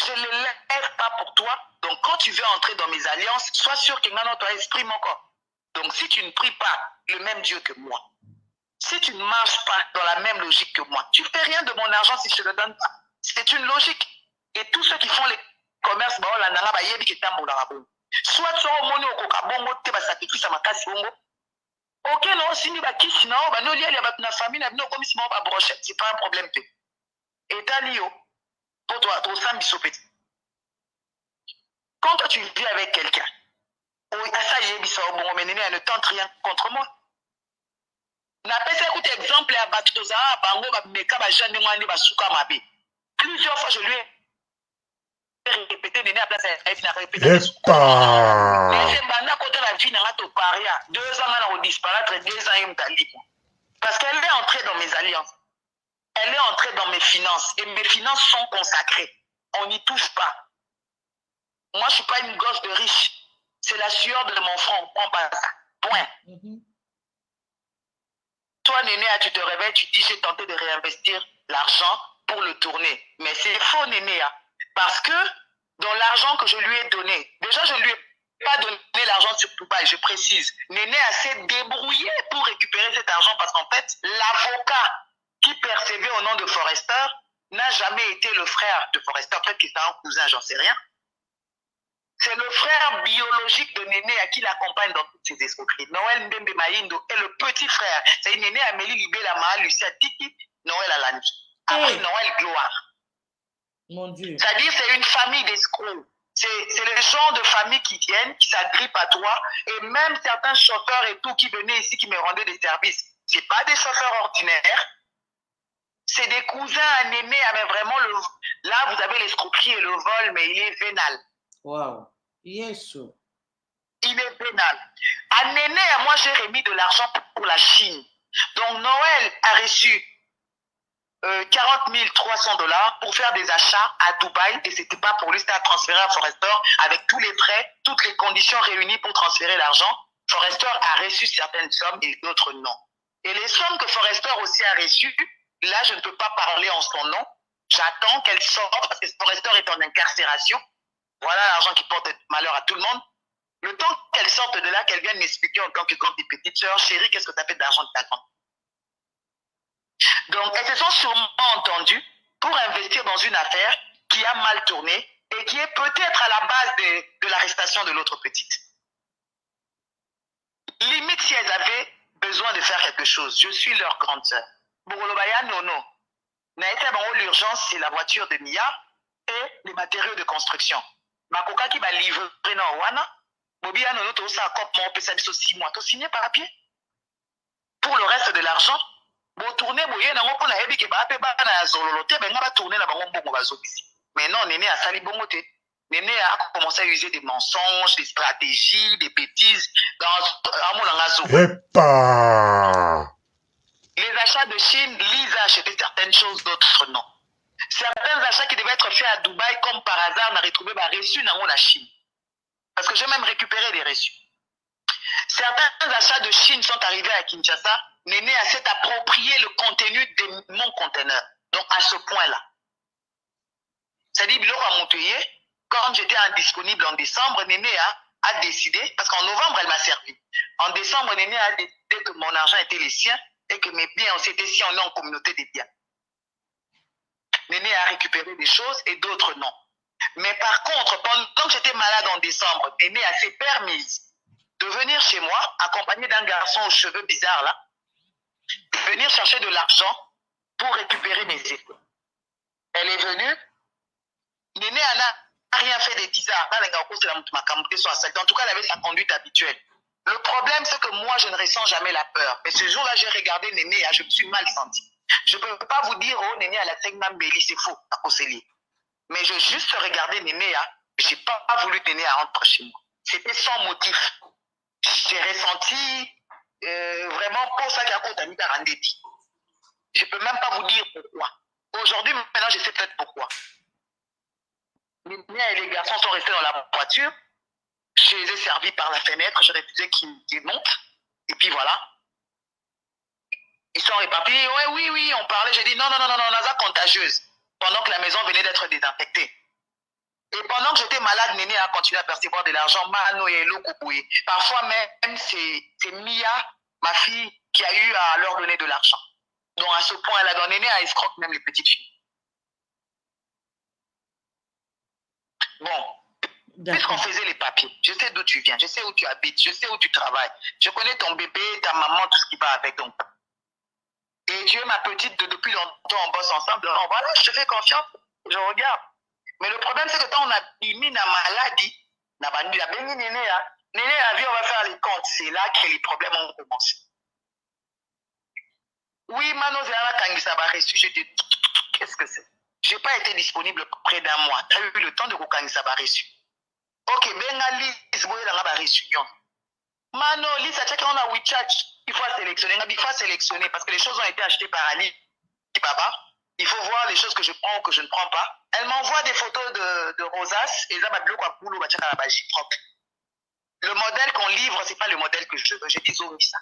Je ne les lève pas pour toi. Donc quand tu veux entrer dans mes alliances, sois sûr que maintenant tu exprimes encore. Donc si tu ne pries pas le même Dieu que moi, si tu ne marches pas dans la même logique que moi, tu ne fais rien de mon argent si je ne te le donne pas. C'est une logique. Et tous ceux qui font les commerces, soit tu as au monde au bongo, tu vas sacrifier ma casse bongo. Ok, non, si nous avons non, bah nous liés la famille, nous comme si on va brocher, c'est pas un problème. Et t'as lié pour toi, ton sang bisopé. Quand toi tu vis avec quelqu'un, ça y est, mais ne tente rien contre moi. Na pesa écoute exemple ya batoza bango ba meka ba jeune ngwani ba suka mabe. Plusieurs fois je lui ai répété Néné à place à répéter. Mais c'est banda côté la vie na to paria. 2 ans na disparaître, 2 ans imtali. Parce qu'elle est entrée dans mes alliances. Elle est entrée dans mes finances et mes finances sont consacrées. On n'y touche pas. Moi je suis pas une gosse de riche. C'est la sueur de mon front, on prend pas ça. Point. Toi, Néné, tu te réveilles, tu dis j'ai tenté de réinvestir l'argent pour le tourner. Mais c'est faux, Néné. Parce que dans l'argent que je lui ai donné, déjà je ne lui ai pas donné l'argent sur Dubaï, je précise. Néné a s'est débrouillé pour récupérer cet argent parce qu'en fait, l'avocat qui percevait au nom de Forrester n'a jamais été le frère de Forrester. Peut-être qu'il est un cousin, j'en sais rien. C'est le frère biologique de Néné à qui l'accompagne dans toutes ces escroqueries. Noël Mbembe Maïndo est le petit frère. C'est Néné Amélie Libela Maha, Lucia Tiki, Noël Alani. Après Noël Gloire. Mon Dieu. C'est-à-dire c'est une famille d'escrocs. C'est le genre de famille qui viennent, qui s'agrippent à toi. Et même certains chauffeurs et tout qui venaient ici, qui me rendaient des services. Ce n'est pas des chauffeurs ordinaires. C'est des cousins à Néné. Mais vraiment, là, vous avez l'escroquerie et le vol, mais il est vénal. Wow. Yes. Il est vénal. À Néné, moi, j'ai remis de l'argent pour la Chine. Donc, Noël a reçu 40 300 $ pour faire des achats à Dubaï. Et ce n'était pas pour lui, c'était à transférer à Forrester avec tous les frais, toutes les conditions réunies pour transférer l'argent. Forrester a reçu certaines sommes et d'autres non. Et les sommes que Forrester aussi a reçues, là, je ne peux pas parler en son nom. J'attends qu'elle sorte parce que Forrester est en incarcération. Voilà l'argent qui porte malheur à tout le monde. Le temps qu'elle sorte de là, qu'elle vienne m'expliquer en tant que grande et petite sœur, chérie, qu'est-ce que tu as fait d'argent de ta grande? Donc, elles se sont sûrement entendues pour investir dans une affaire qui a mal tourné et qui est peut-être à la base de l'arrestation de l'autre petite. Limite, si elles avaient besoin de faire quelque chose, je suis leur grande sœur. Bourolobaya, non. L'urgence, c'est la voiture de Mia et les matériaux de construction. Makoka qui va livrer dans Wana, Bobia Nono, tout ça, cop, mon pesa biso 6 mois, tout signé par papier. Pour le reste de l'argent, bon tourner, boye, n'a pas na hebi ke ba pe ba na zololote, ben nga ba tourner na bango mbongo bazo ici. Mais non, Néné a sali bongoté. Néné a commencé à user des mensonges, des stratégies, des bêtises dans Amolangazo. Les achats de Chine, Lisa a acheté certaines choses, d'autres non. Certains achats qui devaient être faits à Dubaï, comme par hasard, on a retrouvé des reçus dans la Chine. Parce que j'ai même récupéré des reçus. Certains achats de Chine sont arrivés à Kinshasa. Néné s'est approprié le contenu de mon conteneur. Donc à ce point-là. C'est-à-dire, Biloko a monté, quand j'étais indisponible en décembre, Néné a décidé, parce qu'en novembre, elle m'a servi. En décembre, Néné a décidé que mon argent était les siens et que mes biens aussi étaient si on est en communauté des biens. Néné a récupéré des choses et d'autres non. Mais par contre, pendant que j'étais malade en décembre, Néné s'est permise de venir chez moi, accompagnée d'un garçon aux cheveux bizarres là, venir chercher de l'argent pour récupérer mes effets. Elle est venue, Néné n'a rien fait de bizarre. En tout cas, elle avait sa conduite habituelle. Le problème, c'est que moi, je ne ressens jamais la peur. Mais ce jour-là, j'ai regardé Néné, je me suis mal senti. Je ne peux pas vous dire, oh, Néné, à la Mbeli, c'est faux, à Koseli. Mais j'ai juste regardé Néné, je n'ai pas voulu que Néné rentre chez moi. C'était sans motif. J'ai ressenti vraiment pour ça qu'il y a Kotamita Randeti. Je ne peux même pas vous dire pourquoi. Aujourd'hui, maintenant, je sais peut-être pourquoi. Néné et les garçons sont restés dans la voiture. Je les ai servis par la fenêtre, je refusais qu'ils montent. Et puis voilà. Ils sont répartis. Ouais, oui, on parlait. J'ai dit non, NASA contagieuse. Pendant que la maison venait d'être désinfectée. Et pendant que j'étais malade, Néné a continué à percevoir de l'argent. Mano et Lokoué. Parfois même, c'est Mia, ma fille, qui a eu à leur donner de l'argent. Donc à ce point-là, Néné a escroqué même les petites filles. Bon. Puisqu'on faisait les papiers, je sais d'où tu viens, je sais où tu habites, je sais où tu travailles. Je connais ton bébé, ta maman, tout ce qui va avec. Donc. Et tu es ma petite depuis longtemps, on bosse ensemble. Alors voilà, je te fais confiance, je regarde. Mais le problème, c'est que quand on a mis la maladie, la béni Néné a vu, on va faire les comptes. C'est là que les problèmes ont commencé. Oui, Mano Zéana Kangisa va reçu, je te dis, qu'est-ce que c'est? Je n'ai pas été disponible près d'un mois. Tu as eu le temps de Kangisa va reçu. Ok, benga Lise boye la ba réunion. Mano, Lise a checké on a WeChat. Il faut sélectionner, il faut sélectionner parce que les choses ont été achetées par Ali Baba. Il faut voir les choses que je prends ou que je ne prends pas. Elle m'envoie des photos de Rosas et là le modèle qu'on livre, c'est pas le modèle que je veux. J'ai dit zone ça.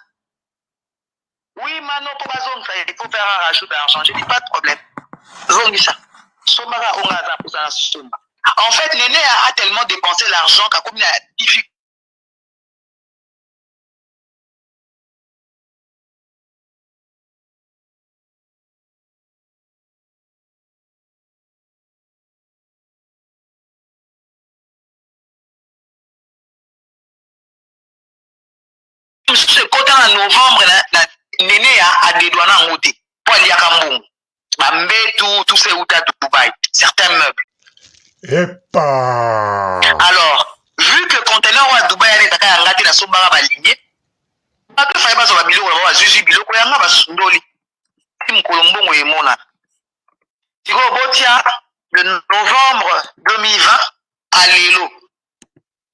Oui, Mano, pour la zone, il faut faire un rajout d'argent. J'ai dit pas de problème. Zone ça. Somara ongaza pour ça soma. En fait, Néné a tellement dépensé l'argent qu'à combien il a difficulté. Ce côté en novembre, Néné a dédouané en route. Pour aller à Kambon. Tout ces outils de Dubaï. Certains meubles. Epa. Alors, vu que le conteneur à Dubaï est à la Sombara baligné, pas de faille sur la biloko, on va juger biloko, on va sundoli. Tim Colombo et Mona. Tu vois, Botia, de novembre 2020 à Lilo.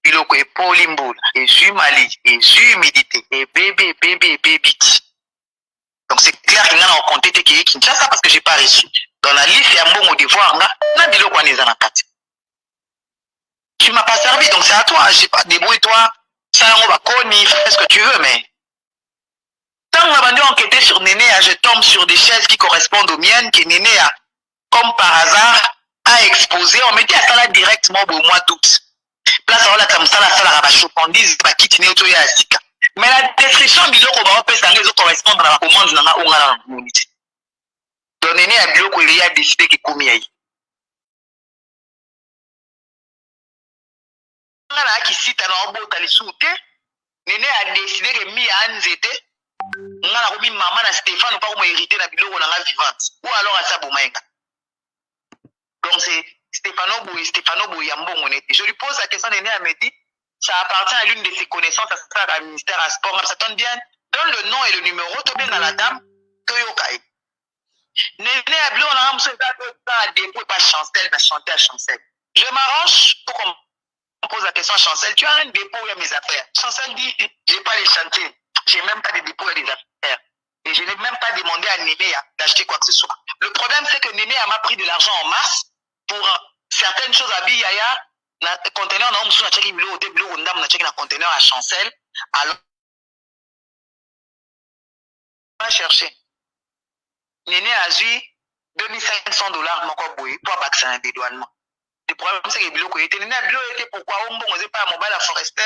Biloko et Paulimboula, et Jumali, et Humidité, et bébé. Donc c'est clair qu'il y a un compté qui est Kinshasa parce que j'ai pas reçu. Dans la liste, il y a un bon mot de voir, na biloko à les anakati. Tu m'as pas servi, donc c'est à toi. Je sais pas, débrouille-toi. Ça, on va connaître, fais ce que tu veux, mais. Quand on a vendu enquêter sur Néné, je tombe sur des chaises qui correspondent aux miennes, que Néné a, comme par hasard, a exposé. On me dit à ça là directement au mois d'août. Place à la comme ça, la bachopandise, la quitte néo ya sika. Mais la description biloko ba opé ça les correspondre à la commande na onga na communauté. Donc Néné a biloko il a décidé qu'il komi ayi. Na ki sita na obota les soute. Néné a décidé que mi a nzete. Ngana ko mi maman na Stéphane pas comme hériter na biloko na vivante. Ou alors à sa bomenga. Donc c'est Stéphano Bouy Yambon. Je lui pose la question, Néné a me dit, ça appartient à l'une de ses connaissances, ça sera à ministère à sport. Ça tombe bien, donne le nom et le numéro, tout bien à la dame, Toyokai. Néné à Bleu, on a un dépôt, pas Chancel, va chanter à Chancel. Je m'arrange pour qu'on me pose la question à Chancel. Tu as un dépôt, il y a mes affaires. Chancel dit, j'ai pas les chantiers. J'ai même pas de dépôt, il y a des affaires. Et je n'ai même pas demandé à Néné d'acheter quoi que ce soit. Le problème, c'est que Néné m'a pris de l'argent en masse pour certaines choses à Biyaya. Le conteneur, on a checké le conteneur à Chancel. Alors, on va chercher. Néné a eu $2500 pour vaccin un dédouanement. Le problème, c'est que le biloko était Néné était pourquoi on ne pas mobile à Forester,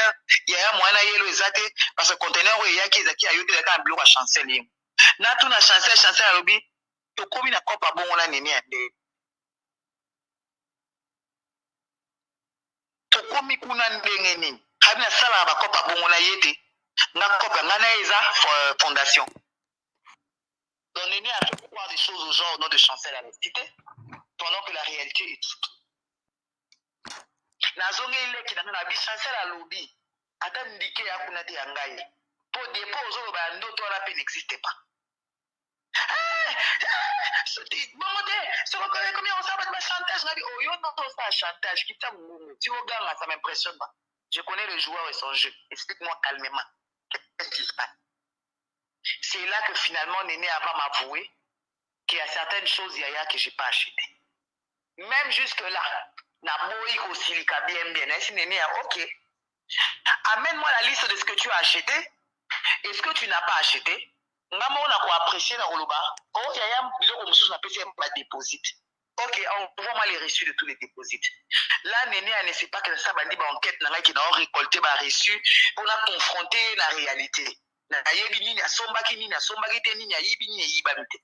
il y a un moyen à yelo ezate parce que conteneur où il y a qui a eu un biloko à Chancel. Na tout na Chancel à lobby, to komi na kopa bon on a Néné à deux. To komi kuna ndenge nini. Habina sala ba kopa bon on a yete. Na kopa ngana eza fondation. Donc Néné a fait croire des choses aux gens au nom de Chancel à l'entité, pendant que la réalité est toute. Nazonge ile ki na bi Chancel à lobby. Ata ndike ya kuna te yangai. Pour dépôt aux ba ndoto la peine n'existe pas. Combien on s'abat de chantage? Oh, yo non, ça chantage. Qui t'a moumou? Tu regardes, ça m'impressionne pas. Je connais le joueur et son jeu. Explique-moi calmement. Qu'est-ce qui se passe? C'est là que finalement Néné va m'avouer qu'il y a certaines choses Yaya que j'ai pas achetées. Même jusque-là, na boy ko silika bien. Si Néné a ok. Amène-moi la liste de ce que tu as acheté et ce que tu n'as pas acheté. Maman on a quoi apprécier dans Roloba. Oh Yaya biloko mususu na pesi ma déposite. Ok, envoie-moi les reçus de tous les déposites. Là, Néné ne sait pas que ça bandi ba enquête na qui n'a récolté ba reçu pour la confronter la réalité. Na yebi nini asombaki nini asombaki te nini ayibi nini yibamite.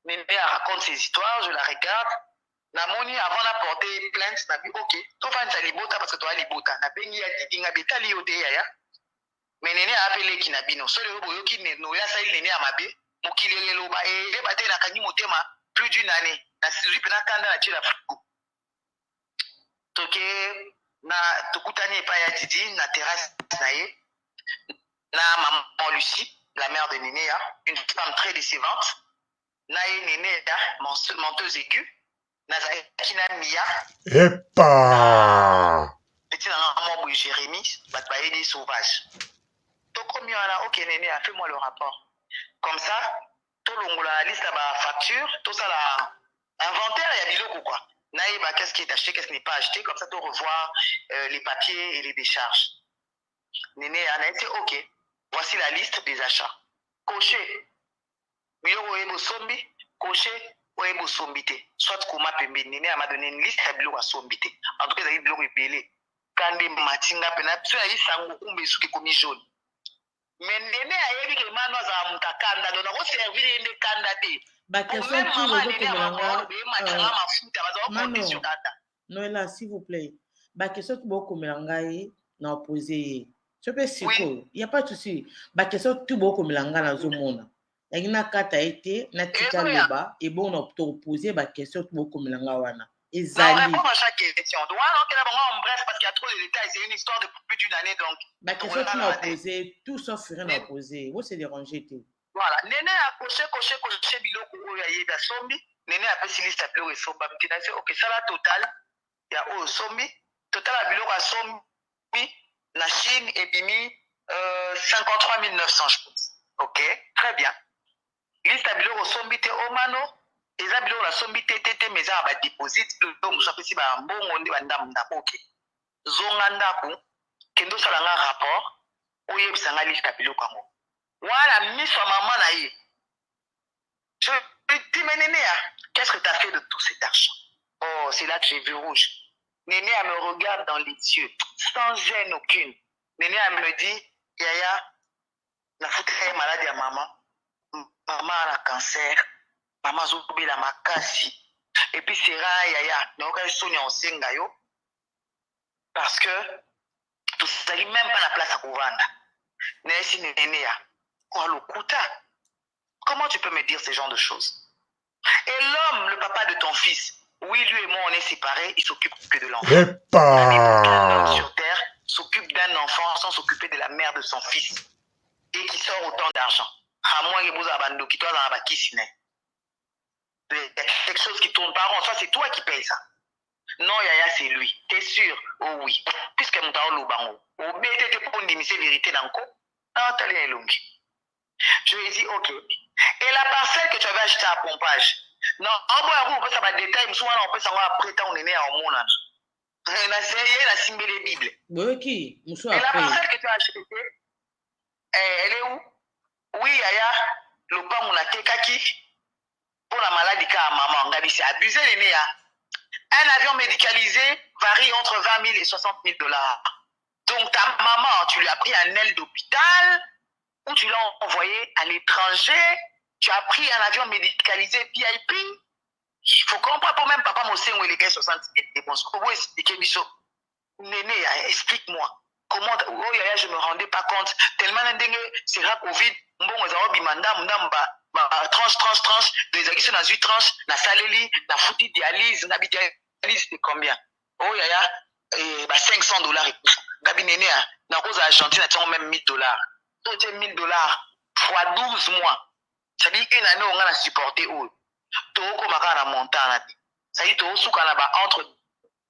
Néné raconte ses histoires, je la regarde. Namoni avant de porter plainte, na bi ok, to fa nza libota parce que to a libota. Na bengi ya didinga betali yote Yaya. Mais Néné a appelé Kinabino. Solo yo boyo ki no ya sa Néné a mabe. Mokilele loba e bate na kanyi motema plus d'une année. Na sizu pena kanda na tira frigo. Toke na tokutani pa ya Didi na terrasse na ye. Na maman Lucie, la mère de Néné, une femme très décevante. Na ye Néné, menteuse aiguë. Na Kina Mia. Epa! Petit maman Jérémy, Batbaïdi sauvage. Donc, ok, Néné, fais-moi le rapport. Comme ça, tout le monde la liste à facture, tout ça, l'inventaire, il y a des locaux, quoi. Naïba, qu'est-ce qui est acheté, qu'est-ce qui n'est pas acheté, comme ça, tu revois les papiers et les décharges. Néné, a été ok. Voici la liste des achats. Coché. Biloko ebo sombi, coché, ebo sombité. Soit Kouma Pembe, Néné m'a donné une liste de biloko à sombité. En tout cas, il y a des biloko belé. Kande Matinga, Pena, tu as eu Sango Koumbe, ce qui est commis jaune. Mais Néné a dit que Mano a un kanda, donc on servir une kanda té. Noëlla, s'il vous plaît. Question que beaucoup melangai na opposé. Je peux siko. Il y a pas de souci. Question tout beaucoup melanga na zomona. Yagina kata été na tika loba et bon on opposé question tout beaucoup melanga wana. Ezali. On répond à chaque question. Donc on bref parce qu'il y a trop de détails, c'est une histoire de plus d'une année donc. Question tout opposé, tout sauf rien opposé. Vous c'est dérangé tout. Voilà, Néné a coché biloko oyo ayeba sombi. Néné a fait liste appelée au somba. Ok, ça la total. Il y a au sombi. Total à biloko à sombi. La Chine est bimi 53 900 je pense. Ok, très bien. Liste à biloko sombi te omano. Eza biloko la sombi te mais ça va déposite. Donc nous appelons ba mbongo ndi bandam ndako. Ok. Zonga ndako. Kendo salanga rapport. Oye bisanga liste à biloko ngo. Voilà, mis sur maman naïe. Je dis, mais Néné, qu'est-ce que tu as fait de tout cet argent? Oh, c'est là que j'ai vu rouge. Néné, elle me regarde dans les yeux, sans gêne aucune. Néné, elle me dit, Yaya, la foutre est malade à maman. Maman a un cancer. Maman a oublié la makasi. Et puis, c'est rare, Yaya. Donc, elle sonne en sengayo. Parce que, tout ça, il même pas la place à Kouvanda. Néné, oh, le Kouta. Comment tu peux me dire ce genre de choses? Et l'homme, le papa de ton fils, oui, lui et moi, on est séparés, il s'occupe que de l'enfant. Aucun homme sur terre s'occupe d'un enfant sans s'occuper de la mère de son fils. Et qui sort autant d'argent. À moi, il y a qui toi dans la kisine. quelque chose qui tourne pas rond. Ça, c'est toi qui payes ça. Non, Yaya, c'est lui. T'es sûr? Oh oui. Puisque mon tao lobango. Au BT, t'es pour une vérité dans le coup. Non, t'as les longues. Je lui ai dit, ok. Et la parcelle que tu avais achetée à pompage, non, en bon, on peut savoir des détails, souvent on peut savoir après tant on est né en monde. On a essayé la simbe les Bibles. Oui, qui? Et la parcelle que tu as achetée, elle est où? Oui, Yaya, le pas mon atekaki pour la maladie car maman, on c'est abusé les nés. Un avion médicalisé varie entre 20 000 et 60 000 dollars. Donc ta maman, tu lui as pris un aile d'hôpital ou tu l'as envoyé à l'étranger, tu as pris un avion médicalisé VIP. Il faut comprendre pour même papa Mossé où il est 60 000 dépenses. Comment expliquer Bisso? Néné, explique-moi. Comment, oh Yaya, je me rendais pas compte. Tellement c'est rare Covid, bon, tranche, des aguisses dans une tranche, na saleli, na fouti dialyse, na dialyse, c'est combien? Oh Yaya, 500 dollars et tout. Gabi Néné, na cause Argentine, tu as même 1000 dollars. Donc, tu as 1000 dollars fois 12 mois. Ça dit une année, on a supporté où? Toko Makana Montana. Ça dit, Toko Soukanaba entre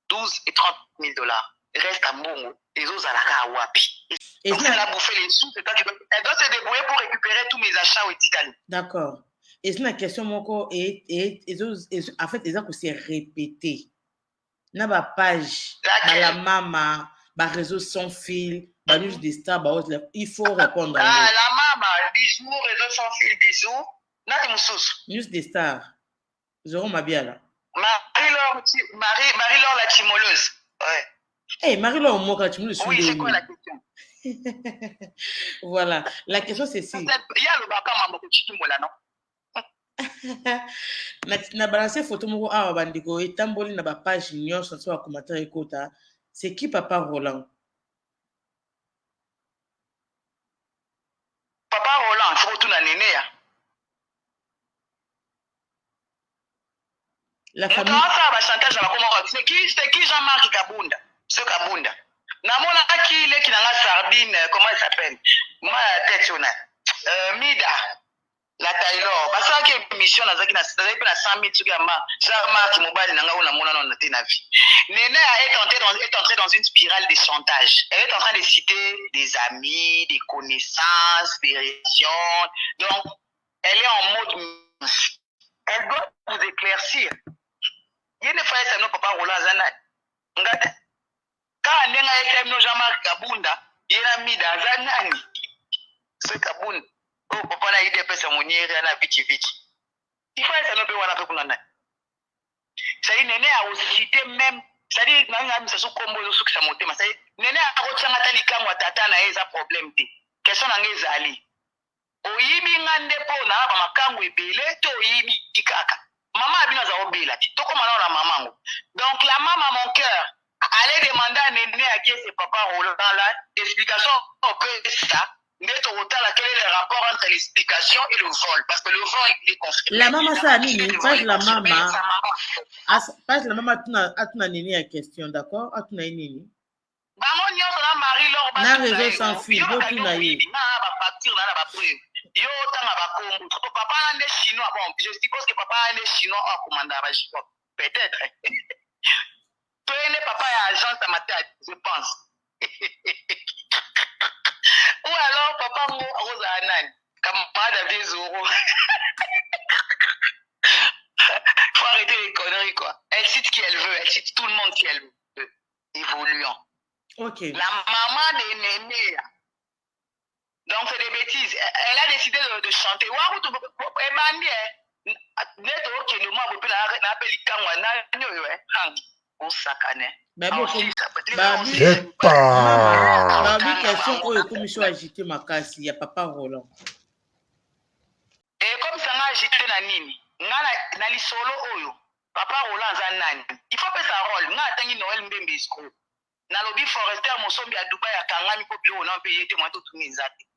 12 et 30 000 dollars. Reste à Mbongo, les autres à la Kawapi. Donc, elle a bouffé les sous, c'est toi qui dois. Elle doit se débrouiller pour récupérer tous mes achats au Italie. D'accord. Et c'est une question, mon et en fait, les gens s'est répété. Dans ma page, dans la maman, dans réseau sans fil, dans news des stars, il faut répondre. Ah, la maman, bisous, réseau sans fil, bisous. News des stars. Jérôme Mabia là. Marie-Laure la timoleuse. Ouais. Hey, Marie-Laure, moi, quand tu me le suis. Oui, c'est quoi la question? Voilà. La question, c'est si. Il y a le baka mambo timola, non? Na balancé photo moko awa bandiko etamboli na ba page nyonso so ba commentaire ekota. C'est qui Papa Roland? Papa Roland, faut tout na néné ya. La famille. C'est qui Jean-Marc Kabunda? Ce Kabunda. Namona qui est qui n'a sardine, comment il s'appelle? Moi, la tête, Mida, la Taylor. Parce que mission na zaki na 100 000 trucs à Jean-Marc Mobile n'a pas mona non na vie. Néné est entrée dans une spirale de chantage. Elle est en train de citer des amis, des connaissances, des réactions. Donc, elle est en mode. Elle doit vous éclaircir. Il y a des fois, c'est notre papa Roland Zana. Quand on a été Jean-Marc Kabunda, il y a mis dans Zanani. Ce Kabunda. Oh, papa a eu des personnes qui ont été vite. Il faut être un peu voilà pour nous. Ça dit, Néné a aussi cité même. Ça dit, c'est ce combo de succès monté. Ça dit, Néné a retenu à Talika ou à Tata n'a pas de problème. Question n'a pas ali. Oyibi ngande po na makangu ebele to oyibi tikaka. Maman a bien za obela ti. Toko mana la maman. Donc la maman mon cœur allait demander à Néné à qui c'est papa Roland là explication on peut ça. Mais quel est le rapport entre l'explication et le vol? Parce que le vol il est confirmé. La maman ça nini page la maman. Page la maman atuna Néné à question d'accord? Atuna nini? Bango nyonso na Marie-Laure na réseau sans fil botuna ye. Na ba facture na ba preuve. Yo tanga ba kombo. Papa ande chinois bon, je suppose que papa ande chinois au commandant ba chinois. Peut-être. Toi ne papa est agent à ma tête, je pense. Ou alors papa mo Rosa Anan comme pas de zéro. Faut arrêter les conneries quoi. Elle cite qui elle veut, elle cite tout le monde qui elle veut. Évoluant. Ok. La maman de Néné. Donc, c'est des bêtises. Elle a décidé de chanter. Question oyo commission agité makasi ya Papa Roland. Et comme ça m'a agité na nini? Na lisolo oyo. Papa Roland za nani? Il faut pas sa rôle. Nga atangi Noël Mbembe isko. Na lobby forestier Mosombi à Dubaï à Kangami ko bio na payer te moi tout nizate.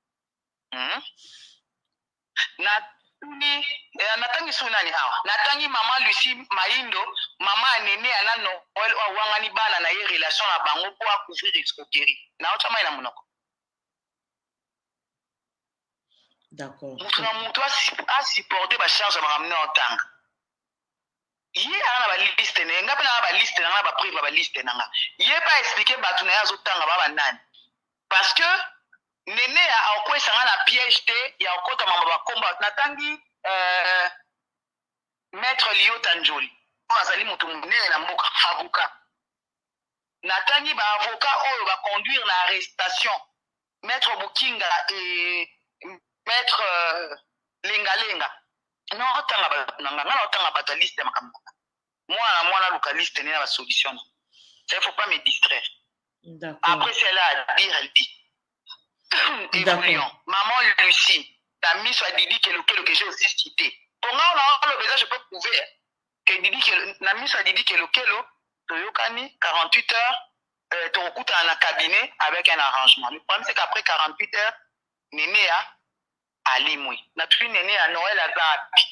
Natangi sunani hawa. Natangi maman Lucie Maindo, maman Néné ana Noël wa wangani bana na ye relation na bango pour couvrir escroquerie. Na otama ina monoko. D'accord. Mutu a supporté ba charge ba ramener en tanga. Yé a ba liste ne nga pena ba liste na ba prive ba liste na nga. Yé pas expliquer batu na yazo tanga ba nani. Parce que Nene a okwe sanga na piège te ya okota mama ba komba natangi maître Lio Tanjoli. On azali mutu munene na mboka avocat. Natangi ba avocat oyo ba conduire na arrestation. Maître Bukinga et maître Lenga. Non, otanga ba nanga na otanga ba liste makambo. Moi la localiste n'est la solution. Ça il faut pas me distraire. Après c'est là à dire elle dit. Évoluons. Maman Lucie, la mise soit Didi que j'ai aussi cité. Pour moi on a le besoin je peux prouver que Didi que la mise soit Didi que Toyokani 48 heures tu recoutes dans un cabinet avec un arrangement. Le problème c'est qu'après 48 heures Néné a Limoui. Notre Néné à Noël à Zapi.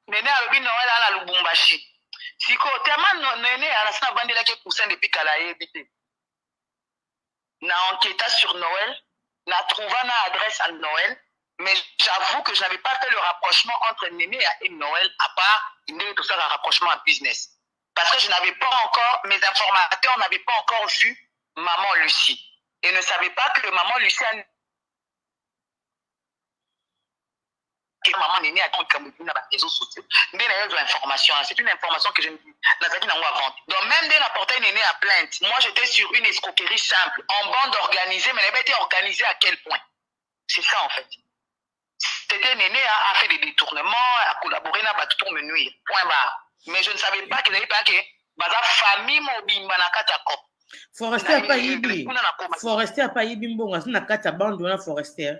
Néné a le Noël à la Lubumbashi. Si tellement Néné a la salle bandela qui est poussée depuis qu'elle a évité. N'a enquêté sur Noël, n'a trouvé une adresse à Noël, mais j'avoue que je n'avais pas fait le rapprochement entre Néné et Noël, à part tout ça, un rapprochement à business. Parce que je n'avais pas encore, mes informateurs n'avaient pas encore vu Maman Lucie. Et ne savaient pas que Maman Lucie a maman Néné a compte comme dans les réseaux sociaux. C'est une information que je ne n'avais pas avant. Donc même dès l'apporter Néné à plainte, moi j'étais sur une escroquerie simple, en bande organisée, mais elle avait été organisée à quel point? C'est ça en fait. C'était Néné a fait des détournements, a collaboré pour me nuire. Point barre. Mais je ne savais pas qu'il n'avait pas que la famille mobile manakata cop. Forestier a pas yibi. Forestier a pas yibi mbonga. C'est na kata bande on a Forestier.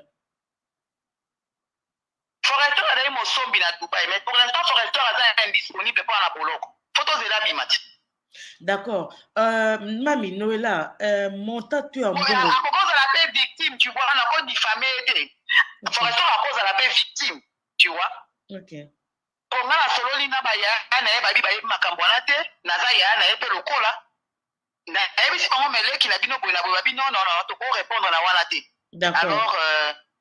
Forestier a d'ailleurs mon sombi na Dubaï, mais pour l'instant Forestier est indisponible pour la boloko. Photos de la bimat. D'accord. Mami Noëlla, mon tatu a à cause de la paix victime, tu vois, on a pas diffamé. Forestier à cause de la paix victime, tu vois. Ok. Pour moi, la sololi na baya, na eba di baya makambwana te, na za ya na epe lokola. Na ebi si kongo mele ki na bino boy na boy babi non, to ko répondre na wana te. D'accord. Alors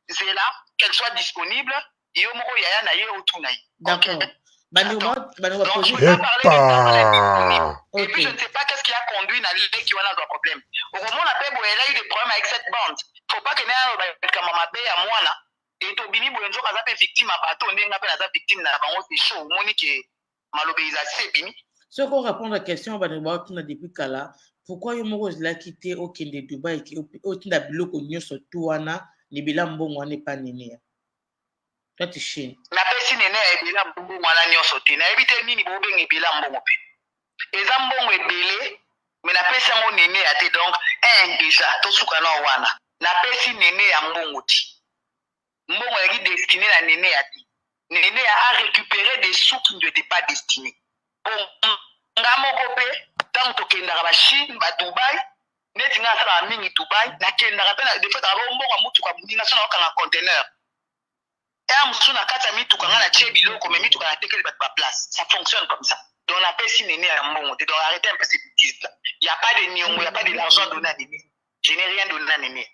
c'est là qu'elle soit disponible, yo moko ya na ye otunai. D'accord. Donc je vais parler de et puis je ne sais pas qu'est-ce qui a conduit na l'idée qui a un problème. Au moment où la paix elle a eu des problèmes avec cette bande. Faut pas que na comme ma bé à moi là. Et to bini boyenzo kaza pe victime à bateau ndenga pe na victime na bango c'est chaud monique malobéisation bini. Ce qu'on répond à la question ba ba tuna depuis kala pourquoi yo moko la quitté au Kende Dubaï qui au tinda biloko nyoso tuana ni bila mbongo ane pa Néné. Toi tu chine. Na pesi Néné e bila mbongo wana nyoso te na ebite nini bo benge bila mbongo pe. Eza mbongo ebele mais na pesi ngo Néné ate donc déjà to suka na wana. Na pesi Néné ya mbongo ti. Mbongo est destiné à Néné à ti. Néné a récupéré des sous qui ne étaient pas destinés. Bon, ngamo kopé, tant que kenda ba Chine, ba Dubaï, neti nga sala mingi Dubaï, na kenda rapena de fait alo mbongo mutu kwa mudinga sona okanga conteneur. Et amusu na kata mitu kanga na tie biloko mais mitu kana tekele ba place. Ça fonctionne comme ça. Donc la paix si Néné à mbongo, donc arrêtez un peu ces bêtises là. Il y a pas de nyongo, il y a pas de l'argent donné à Néné. Je n'ai rien donné à Néné.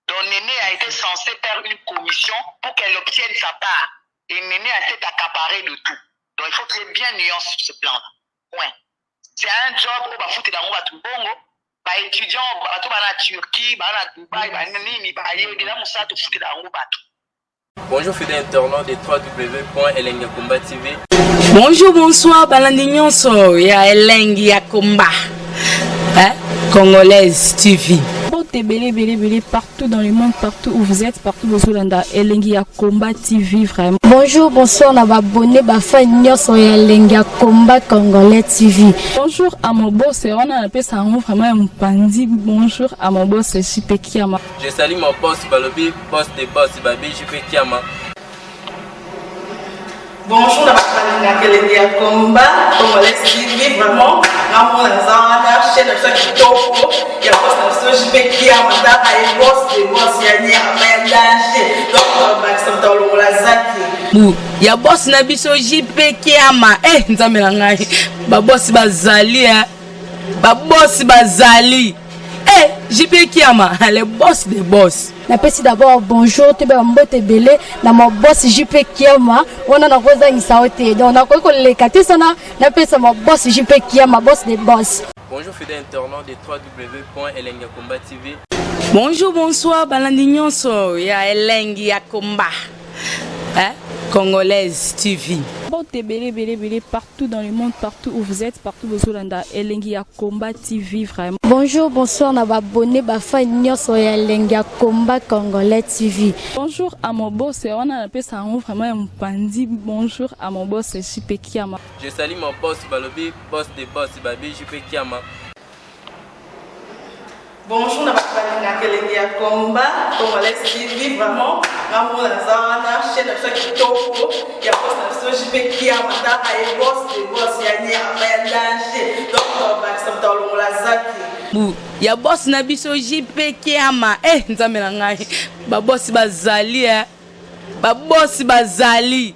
Donc Néné a été censé faire une commission pour qu'elle obtienne sa part. Et Néné a été accaparé de tout. Donc il faut qu'il y ait bien nuance sur ce plan-là. Ouais. C'est un job où va foutre dans mon bongo, bah étudiant, bah tout la Turquie, bah la Dubaï, bah nini, bah yéga là moussa tout foutre dans mon bateau. Bonjour fidèles internautes de www.elengiakomba TV. Bonjour, bonsoir, balandignon so, ya Elengiakomba. Hein? Congolaise TV. Belé partout dans le monde, partout où vous êtes, partout où vous êtes, Elengiakomba TV vraiment. Bonjour, bonsoir, on a abonné Bafa Nyos Elengiakomba Congolais TV. Bonjour à mon boss, on a appelé ça vraiment un pandi. Bonjour à mon boss, JP Kiama. Je salue mon boss Balobi, boss de boss Babi, JP Kiama. Bonjour, la Elengiakomba Congolais TV vraiment. Ramon Lazana, chaîne de chaque topo, il y a boss de JP Kiama, et boss de boss Yanni Amayadache, donc Maxime Tolo Lazaki. Il y a boss Nabiso JP Kiama, nzambe na ngai, ba boss bazali, ba boss bazali. JP Kiama, le boss des boss. Napesi d'abord bonjour te ba mbote belé na mo boss JP Kiama wana na koza ngisaote donc na ko lekati sana napesa mo boss JP Kiama boss des boss. Bonjour fidèles internautes de www.elengiakomba TV. Bonjour, bonsoir, balandi nyonso ya Elengi ya Komba. Hein? Congolaise TV. Bon, belé partout dans le monde, partout où vous êtes, partout où vous êtes, Elengi ya Komba TV vraiment. Bonjour, bonsoir, na abonné ba fan nyonso ya Elengi ya Komba Congolais TV. Bonjour à mon boss, on a appelé ça vraiment un pandi. Bonjour à mon boss JP Kiama. Je salue mon boss Balobi, boss des boss, Babi JP Kiama. Bonjour, na bakalina Elengi ya Komba Congolais TV vraiment ngamu na zana chaîne na chaque kitoko ya boss na JP Kiama ta ay boss de boss ya ni ya danger donc ba samtalo la zaki Bu, ya boss na biso JP Kiama. Nzambe na ngai. Ba boss bazali Ba boss bazali.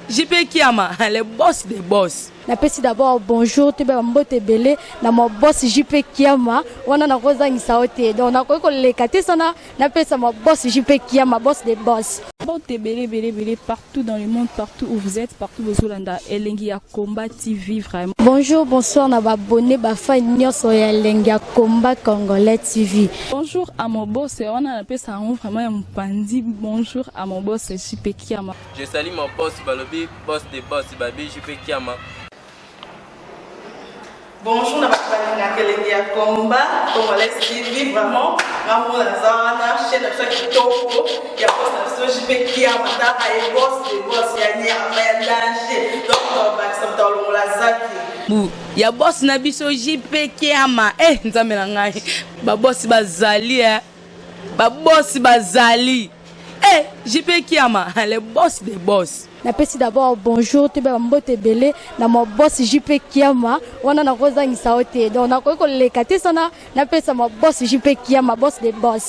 JP Kiama, le boss des boss. Napesi d'abord bonjour te ba mbote belé na mo boss JP Kiama wana na koza ngisaote donc na ko lekati sana napesa mo boss JP Kiama boss des boss. Bon, belé partout dans le monde, partout où vous êtes, partout où vous êtes, Elengi ya Komba TV vraiment. Bonjour, bonsoir, na abonné ba fan nyonso ya Elengi ya Komba Congolais TV. Bonjour à mon boss, on a appelé ça vraiment un pandi. Bonjour à mon boss JP Kiama. Je salue mon boss Balobi, boss des boss, Babi JP Kiama. Bonjour, na bakalina Elengi ya Komba Congolais TV vraiment ngamu na zana chaîne na chaque kitoko ya boss na JP Kiama ta ay boss de boss ya ni ya danger donc ba samtalo la zaki. Bu, ya boss na biso JP Kiama. Nzambe na ngai. Ba boss bazali Ba boss bazali. JP Kiama, le boss des boss. Napesi d'abord bonjour te ba mbote belé na mo boss JP Kiama wana na koza ngisaote donc na ko lekati sana napesa mo boss JP Kiama boss des boss.